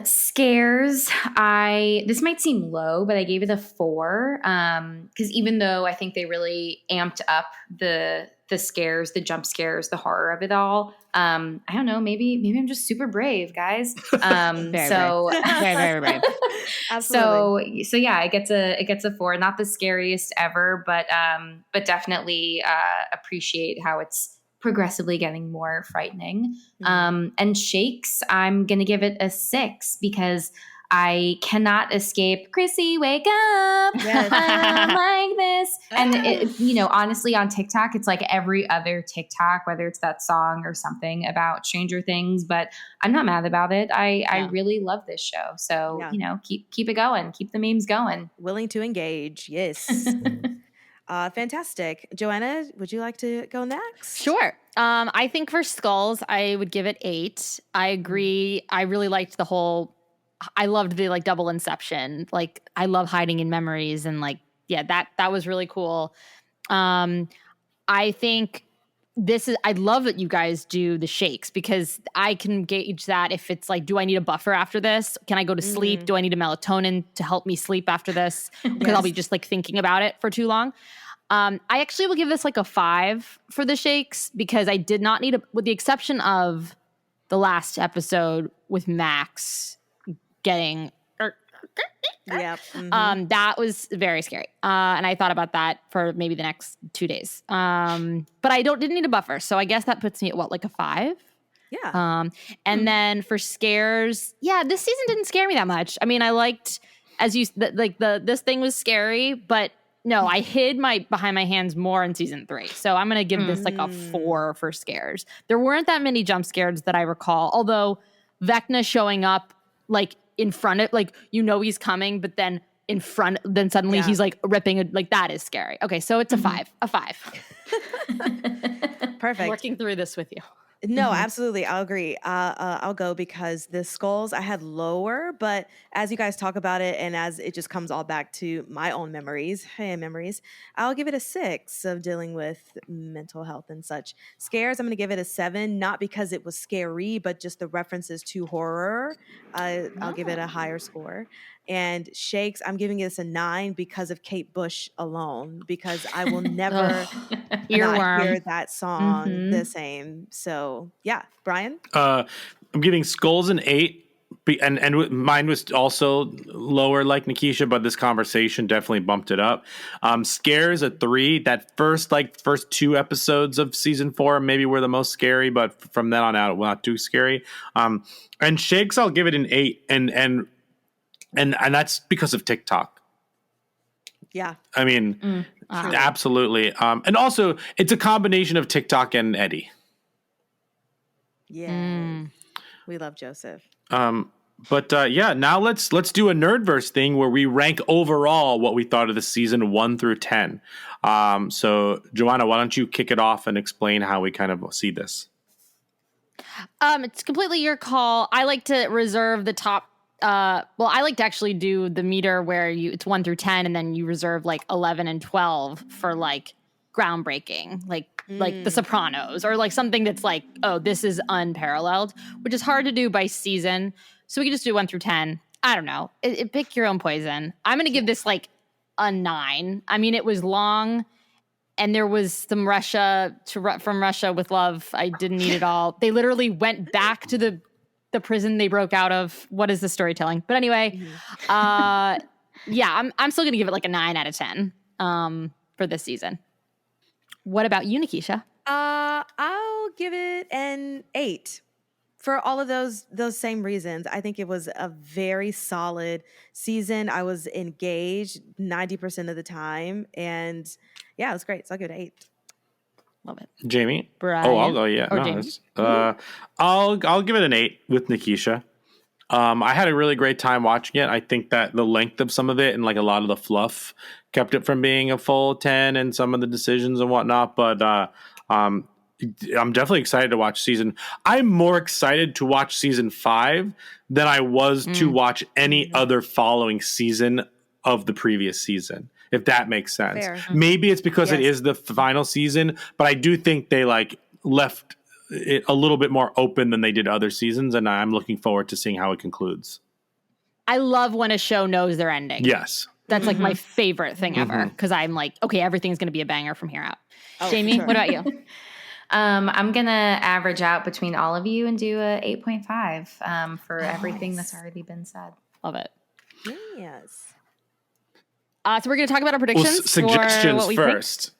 Scares. This might seem low, but I gave it a 4. Cause even though I think they really amped up the scares, the jump scares, the horror of it all. I don't know, maybe I'm just super brave, guys. Very brave. Absolutely. So yeah, it gets a 4, not the scariest ever, but definitely, appreciate how it's progressively getting more frightening. And shakes, I'm going to give it a 6 because I cannot escape Chrissy, wake up. Yes. I'm like this. And honestly on TikTok, it's like every other TikTok, whether it's that song or something about Stranger Things, but I'm not mad about it. I really love this show. So, keep it going. Keep the memes going. Willing to engage. Yes. Fantastic. Joanna, would you like to go next? Sure. I think for skulls, I would give it 8. I agree. I really liked I loved the like double inception. Like I love hiding in memories and that was really cool. I think I love that you guys do the shakes because I can gauge that if it's like, do I need a buffer after this? Can I go to sleep? Do I need a melatonin to help me sleep after this? Because I'll be just like thinking about it for too long. I actually will give this like a 5 for the shakes because I did not need with the exception of the last episode with Max getting that was very scary. And I thought about that for maybe the next 2 days. But I didn't need a buffer. So I guess that puts me at like a 5? Yeah. And then for scares, this season didn't scare me that much. I mean, I liked this thing was scary, but no, I hid behind my hands more in season 3. So I'm going to give this like a 4 for scares. There weren't that many jump scares that I recall, although Vecna showing up like in front of, like, he's coming, but then in front, then suddenly he's like ripping, that is scary. Okay, so it's a 5. Perfect. I'm working through this with you. No, absolutely. I'll agree. I'll go because the skulls I had lower, but as you guys talk about it and as it just comes all back to my own memories, I'll give it a 6 of dealing with mental health and such. Scares, I'm going to give it a 7, not because it was scary, but just the references to horror. I'll give it a higher score. And shakes, I'm giving this a 9 because of Kate Bush alone, because I will never not hear that song the same. So yeah, Brian? I'm giving skulls an 8. And mine was also lower like Nikisha, but this conversation definitely bumped it up. Scares a 3. That first 2 episodes of season 4 maybe were the most scary, but from then on out, it was not too scary. And shakes, I'll give it an 8. And that's because of TikTok. Yeah. I mean, absolutely. And also, it's a combination of TikTok and Eddie. Yeah. We love Joseph. But yeah, now let's do a Nerdverse thing where we rank overall what we thought of the season 1 through 10. So Joanna, why don't you kick it off and explain how we kind of see this? It's completely your call. I like to reserve the top. I like to actually do the meter where it's 1 through 10, and then you reserve like 11 and 12 for like groundbreaking, like The Sopranos, or like something that's like, oh, this is unparalleled, which is hard to do by season. So we can just do 1 through 10. I don't know. Pick your own poison. I'm going to give this like a 9. I mean, it was long. And there was some from Russia with love. I didn't need it all. They literally went back to the prison they broke out of. What is the storytelling? But anyway, I'm still going to give it like a 9 out of 10 for this season. What about you, Nikisha? I'll give it an 8 for all of those same reasons. I think it was a very solid season. I was engaged 90% of the time, and yeah, it was great. So I'll give it an 8. Love it. Jamie? Brian? Oh, I'll go. Yeah, Or no, Jamie? I'll give it an 8 with Nikisha. I had a really great time watching it. I think that the length of some of it and like a lot of the fluff kept it from being a full 10 and some of the decisions and whatnot. But I'm definitely excited to watch I'm more excited to watch season 5 than I was to watch any other following season of the previous season, if that makes sense. Fair. Maybe it's because it is the final season, but I do think they like left it a little bit more open than they did other seasons, and I'm looking forward to seeing how it concludes. I love when a show knows their ending. Yes. That's like my favorite thing ever, because I'm like, okay, everything's going to be a banger from here out. Oh, Jamie, sure. what about you? I'm going to average out between all of you and do a 8.5 for everything that's already been said. Love it. Yes. So we're going to talk about our predictions for suggestions what we first. think.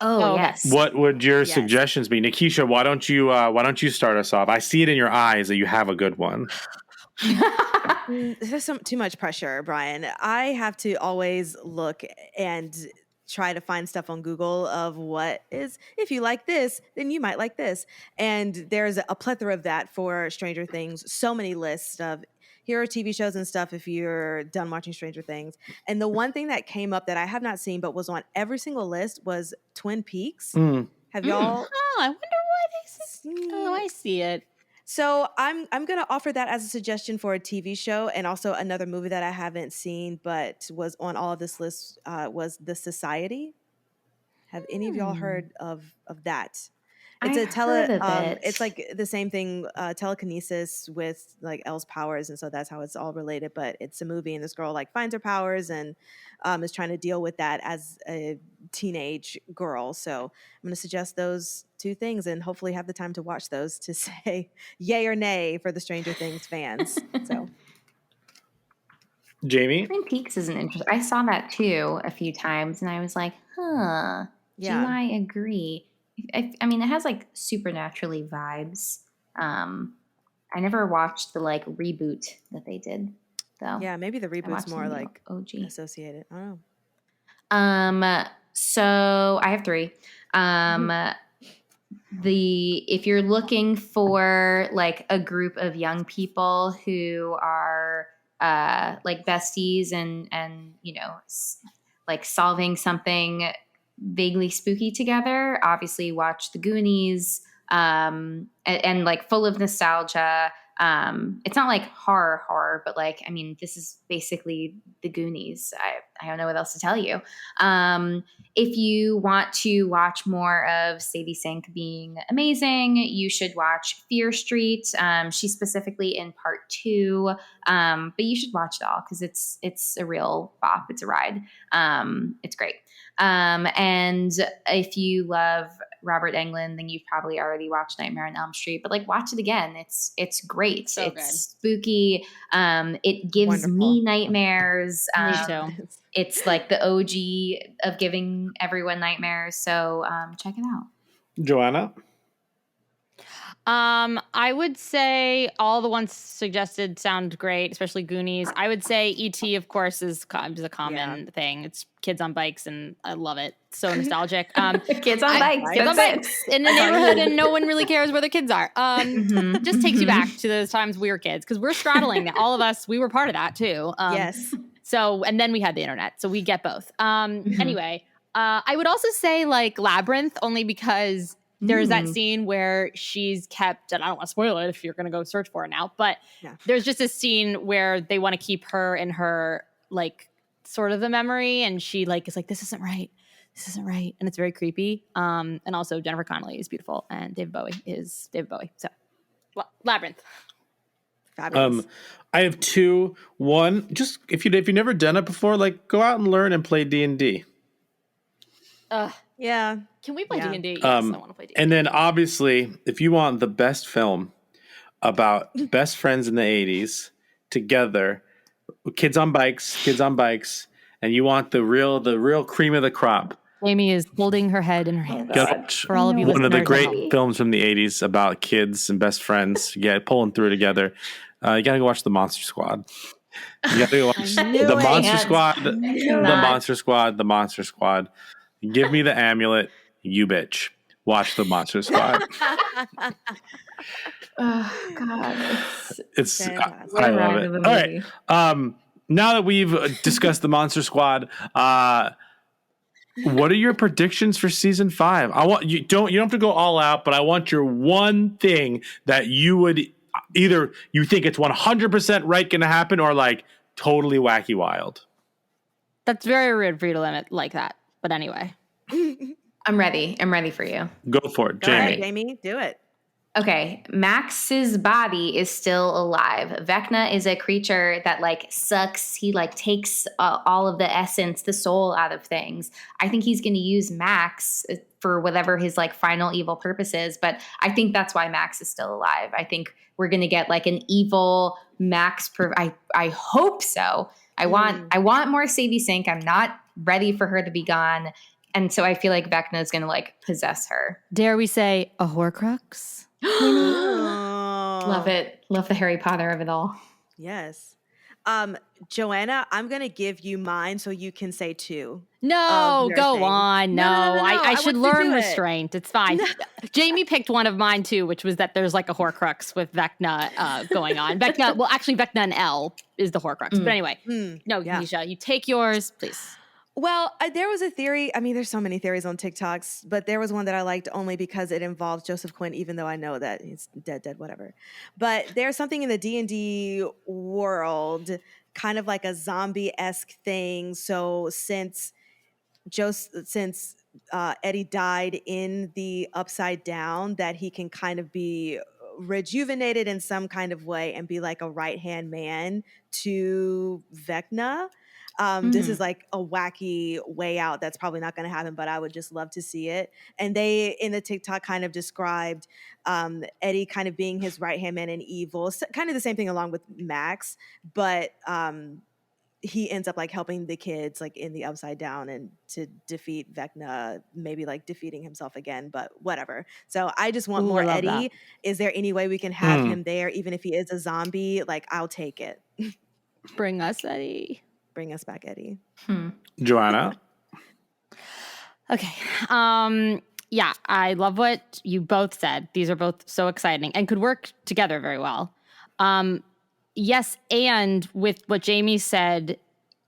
Oh, yes. What would your suggestions be? Nikisha, why don't you start us off? I see it in your eyes that you have a good one. There's too much pressure, Brian. I have to always look and try to find stuff on Google of what is, if you like this, then you might like this. And there's a plethora of that for Stranger Things. So many lists of here are TV shows and stuff if you're done watching Stranger Things. And the one thing that came up that I have not seen but was on every single list was Twin Peaks. Have y'all? Oh, I wonder why they said. Oh, I see it. So I'm going to offer that as a suggestion for a TV show, and also another movie that I haven't seen but was on all of this list was The Society. Have any of y'all heard of that? It's heard of it. It's like the same thing, telekinesis with like Elle's powers, and so that's how it's all related. But it's a movie, and this girl like finds her powers and is trying to deal with that as a teenage girl. So I'm going to suggest those 2 things, and hopefully have the time to watch those to say yay or nay for the Stranger Things fans. So, Jamie? Twin Peaks is an interesting. I saw that too a few times, and I was like, Yeah. do I agree? I mean, it has like supernaturally vibes. I never watched the like reboot that they did, though. Yeah, maybe the reboot's watched more the like OG. associated. I don't know. So I have 3. If you're looking for like a group of young people who are like besties and you know like solving something vaguely spooky together, obviously watch the Goonies, and like full of nostalgia. It's not like horror, but like, I mean, this is basically the Goonies. I don't know what else to tell you. If you want to watch more of Sadie Sink being amazing, you should watch Fear Street. She's specifically in part 2, but you should watch it all because it's a real bop. It's a ride. It's great. And if you love Robert Englund, then you've probably already watched Nightmare on Elm Street, but like watch it again. It's great. So it's good. spooky. It gives me nightmares. Me too. It's like the OG of giving everyone nightmares. So check it out. Joanna? I would say all the ones suggested sound great, especially Goonies. I would say E.T., of course, is a common thing. It's kids on bikes, and I love it. So nostalgic. Kids on bikes. Kids on bikes in the neighborhood, and no one really cares where the kids are. Just takes you back to those times we were kids, because we're straddling that. All of us, we were part of that too. Yes. So, and then we had the internet, so we get both. Anyway, I would also say like Labyrinth, only because there's that scene where she's kept, and I don't want to spoil it if you're going to go search for it now, but there's just a scene where they want to keep her in her, like, sort of the memory, and she, like, is like, this isn't right. This isn't right. And it's very creepy. And also Jennifer Connelly is beautiful, and David Bowie is David Bowie. So, Labyrinth. Fabulous. I have two. One, just if you've never done it before, like, go out and learn and play D&D. Yeah. Can we play D&D? Yes, I want to play D&D. And then obviously, if you want the best film about best friends in the 80s together, kids on bikes, and you want the real cream of the crop. Amy is holding her head in her hands. For all of you one of the listeners, great films from the 80s about kids and best friends, pulling through together. You got to go watch The Monster Squad. You got to go watch The Monster Squad, The Monster Squad. Give me the amulet, you bitch. Watch The Monster Squad. Oh God, it's I love it. All right. Now that we've discussed The Monster Squad, what are your predictions for season 5? I want you don't have to go all out, but I want your one thing that you would either you think it's 100% right going to happen, or like totally wacky wild. That's very rude for you to limit like that. But anyway, I'm ready. I'm ready for you. Go for it, Jamie. All right, Jamie, do it. Okay, Max's body is still alive. Vecna is a creature that like sucks. He like takes all of the essence, the soul out of things. I think he's going to use Max for whatever his like final evil purpose is. But I think that's why Max is still alive. I think we're going to get like an evil Max. I hope so. I want more Sadie Sink. I'm not ready for her to be gone. And so I feel like Vecna is going to like possess her. Dare we say a Horcrux? Love it. Love the Harry Potter of it all. Yes. Joanna, I'm going to give you mine so you can say 2. No, go on. No. I should learn it. Restraint. It's fine. Jamie picked one of mine too, which was that there's like a Horcrux with Vecna going on. Vecna and Elle is the Horcrux. But anyway, Nikisha, you take yours, please. Well, there was a theory. I mean, there's so many theories on TikToks, but there was one that I liked only because it involved Joseph Quinn, even though I know that he's dead, whatever. But there's something in the D&D world, kind of like a zombie-esque thing. So since Eddie died in the Upside Down, that he can kind of be rejuvenated in some kind of way and be like a right-hand man to Vecna. This is like a wacky way out that's probably not going to happen, but I would just love to see it. And they, in the TikTok, kind of described Eddie kind of being his right-hand man in evil. So, kind of the same thing along with Max, but he ends up like helping the kids like in the Upside Down and to defeat Vecna, maybe like defeating himself again, but whatever. So I just want more Eddie. That. Is there any way we can have him there, even if he is a zombie? Like, I'll take it. Bring us Eddie. Bring us back, Eddie. Joanna? Okay. Yeah, I love what you both said. These are both so exciting and could work together very well. Yes, and with what Jamie said,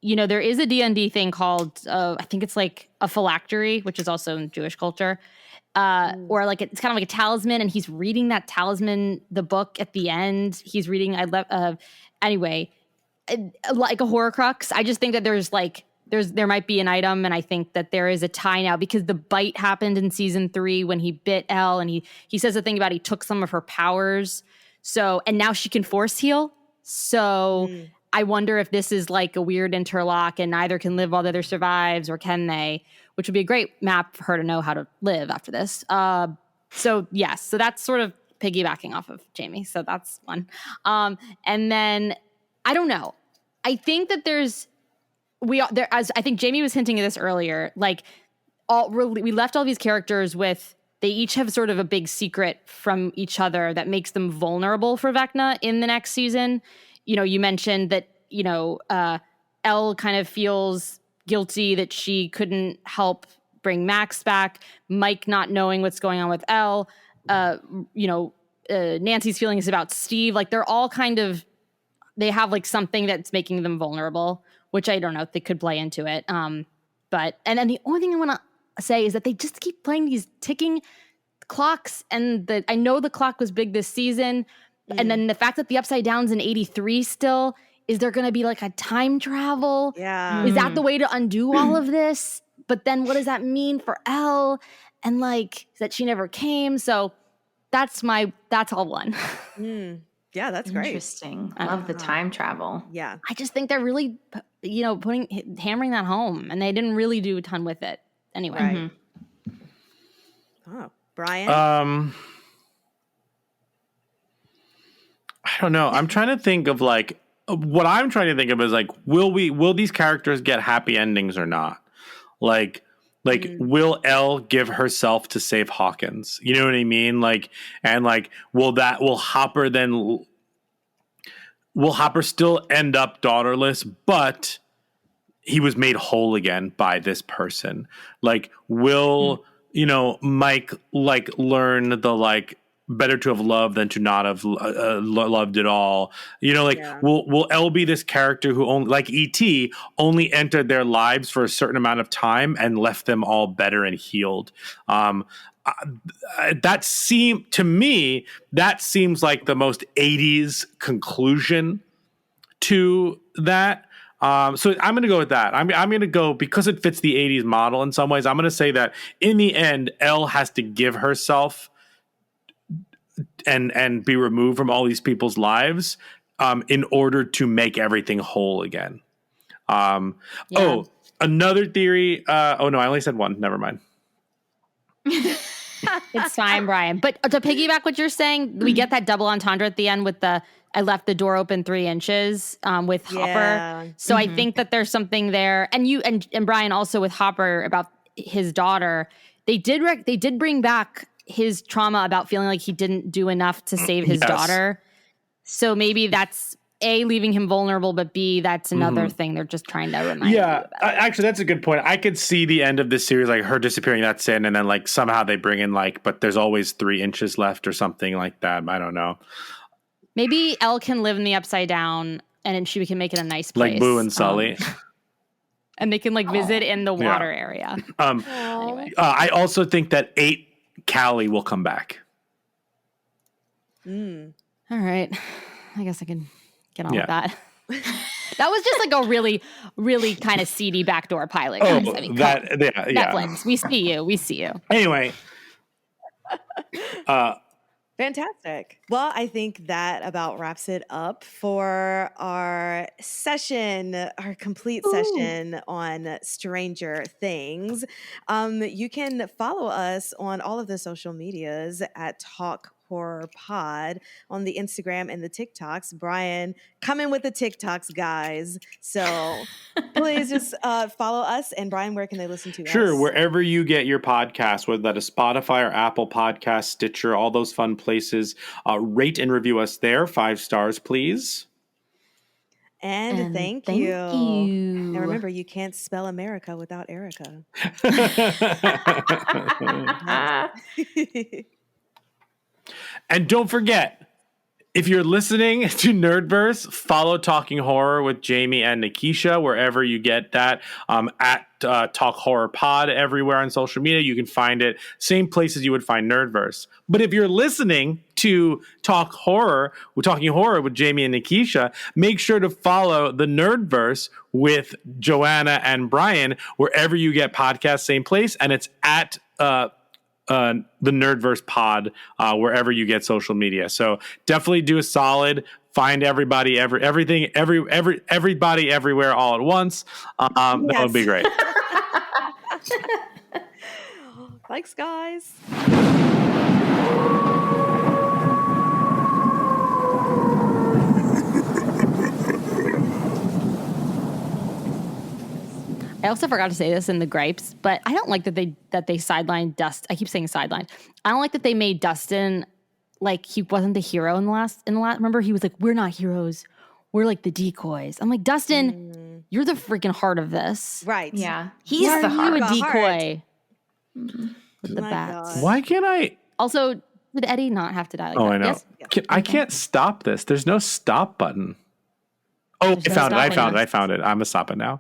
you know, there is a D&D thing called, I think it's like a phylactery, which is also in Jewish culture. Or like it's kind of like a talisman, and he's reading that talisman, the book at the end. He's reading, anyway, like a Horcrux. I just think that there might be an item, and I think that there is a tie now because the bite happened in season 3 when he bit Elle, and he says the thing about he took some of her powers. So, and now she can force heal. So I wonder if this is like a weird interlock and neither can live while the other survives, or can they? Which would be a great map for her to know how to live after this. So yes, so that's sort of piggybacking off of Jamie. So that's one. And then I don't know. I think that as I think Jamie was hinting at this earlier, like we left all these characters with they each have sort of a big secret from each other that makes them vulnerable for Vecna in the next season. You mentioned that, Elle kind of feels guilty that she couldn't help bring Max back. Mike not knowing what's going on with Elle. Nancy's feelings about Steve. Like, they're all kind of, they have like something that's making them vulnerable, which I don't know if they could play into it. And then the only thing I want to say is that they just keep playing these ticking clocks, and I know the clock was big this season, and then the fact that the Upside Down's in 83 still, is there going to be like a time travel? Yeah. Is that the way to undo all of this? But then what does that mean for Elle? And like that she never came. So that's all one. Yeah, that's great. Interesting. I love the time travel. Yeah. I just think they're really, hammering that home, and they didn't really do a ton with it. Anyway. Right. Oh, Brian? I don't know. I'm trying to think of like, what I'm trying to think of is like, will these characters get happy endings or not? Like, will Elle give herself to save Hawkins? You know what I mean? Like, and like, will Hopper still end up daughterless, but he was made whole again by this person? Like, will, Mike like learn the like, better to have loved than to not have loved at all? Will Elle be this character who only, like E.T., only entered their lives for a certain amount of time and left them all better and healed? That seems like the most 80s conclusion to that. So I'm going to go with that. I'm going to go, because it fits the 80s model in some ways, I'm going to say that in the end, Elle has to give herself and be removed from all these people's lives in order to make everything whole again. Oh, another theory. Oh no, I only said one. Never mind. It's fine, Brian. But to piggyback what you're saying, we get that double entendre at the end with I left the door open 3 inches with Hopper. So I think that there's something there. And you and Brian also with Hopper about his daughter. They did bring back his trauma about feeling like he didn't do enough to save his daughter. So maybe that's A, leaving him vulnerable, but B, that's another thing they're just trying to remind you about. Actually, that's a good point. I could see the end of this series, like her disappearing, that's it, and then like somehow they bring in like, but there's always 3 inches left or something like that. I don't know. Maybe Elle can live in the Upside Down, and then she can make it a nice place. Like Boo and Sully. And they can like visit in the water area. Anyway. I also think that 8 Callie will come back. All right. I guess I can get on with that. That was just like a really, really kind of seedy backdoor pilot. Guys. I mean, Netflix. We see you. Anyway. Fantastic. Well, I think that about wraps it up for our complete session on Stranger Things. You can follow us on all of the social medias at Talk Horror Pod on the Instagram and the TikToks. Brian, come in with the TikToks, guys. So please just follow us. And Brian, where can they listen to us? Sure, wherever you get your podcast, whether that is Spotify or Apple Podcasts, Stitcher, all those fun places. Rate and review us there. 5 stars, please. And thank you. And remember, you can't spell America without Erica. And don't forget, if you're listening to Nerdverse, follow Talking Horror with Jamie and Nikisha wherever you get that. At Talk Horror Pod everywhere on social media. You can find it same places you would find Nerdverse. But if you're listening to Talking Horror with Jamie and Nikisha, make sure to follow the Nerdverse with Joanna and Brian wherever you get podcasts, same place. And it's at the Nerdverse Pod wherever you get social media. So definitely do a solid. Find everybody, everybody everywhere all at once. That would be great. Thanks, guys. I also forgot to say this in the gripes, but I don't like that they sidelined Dustin. I keep saying sidelined. I don't like that they made Dustin like he wasn't the hero in the last. Remember, he was like, "We're not heroes. We're like the decoys." I'm like, Dustin, you're the freaking heart of this. Right. Yeah. He's the you a heart. decoy with the My bats. God. Why can't I? Also, did Eddie not have to die like that? I know. Yes? I can't stop this. There's no stop button. Oh, There's I no found it. stop button. I found it. I'm gonna stop it now.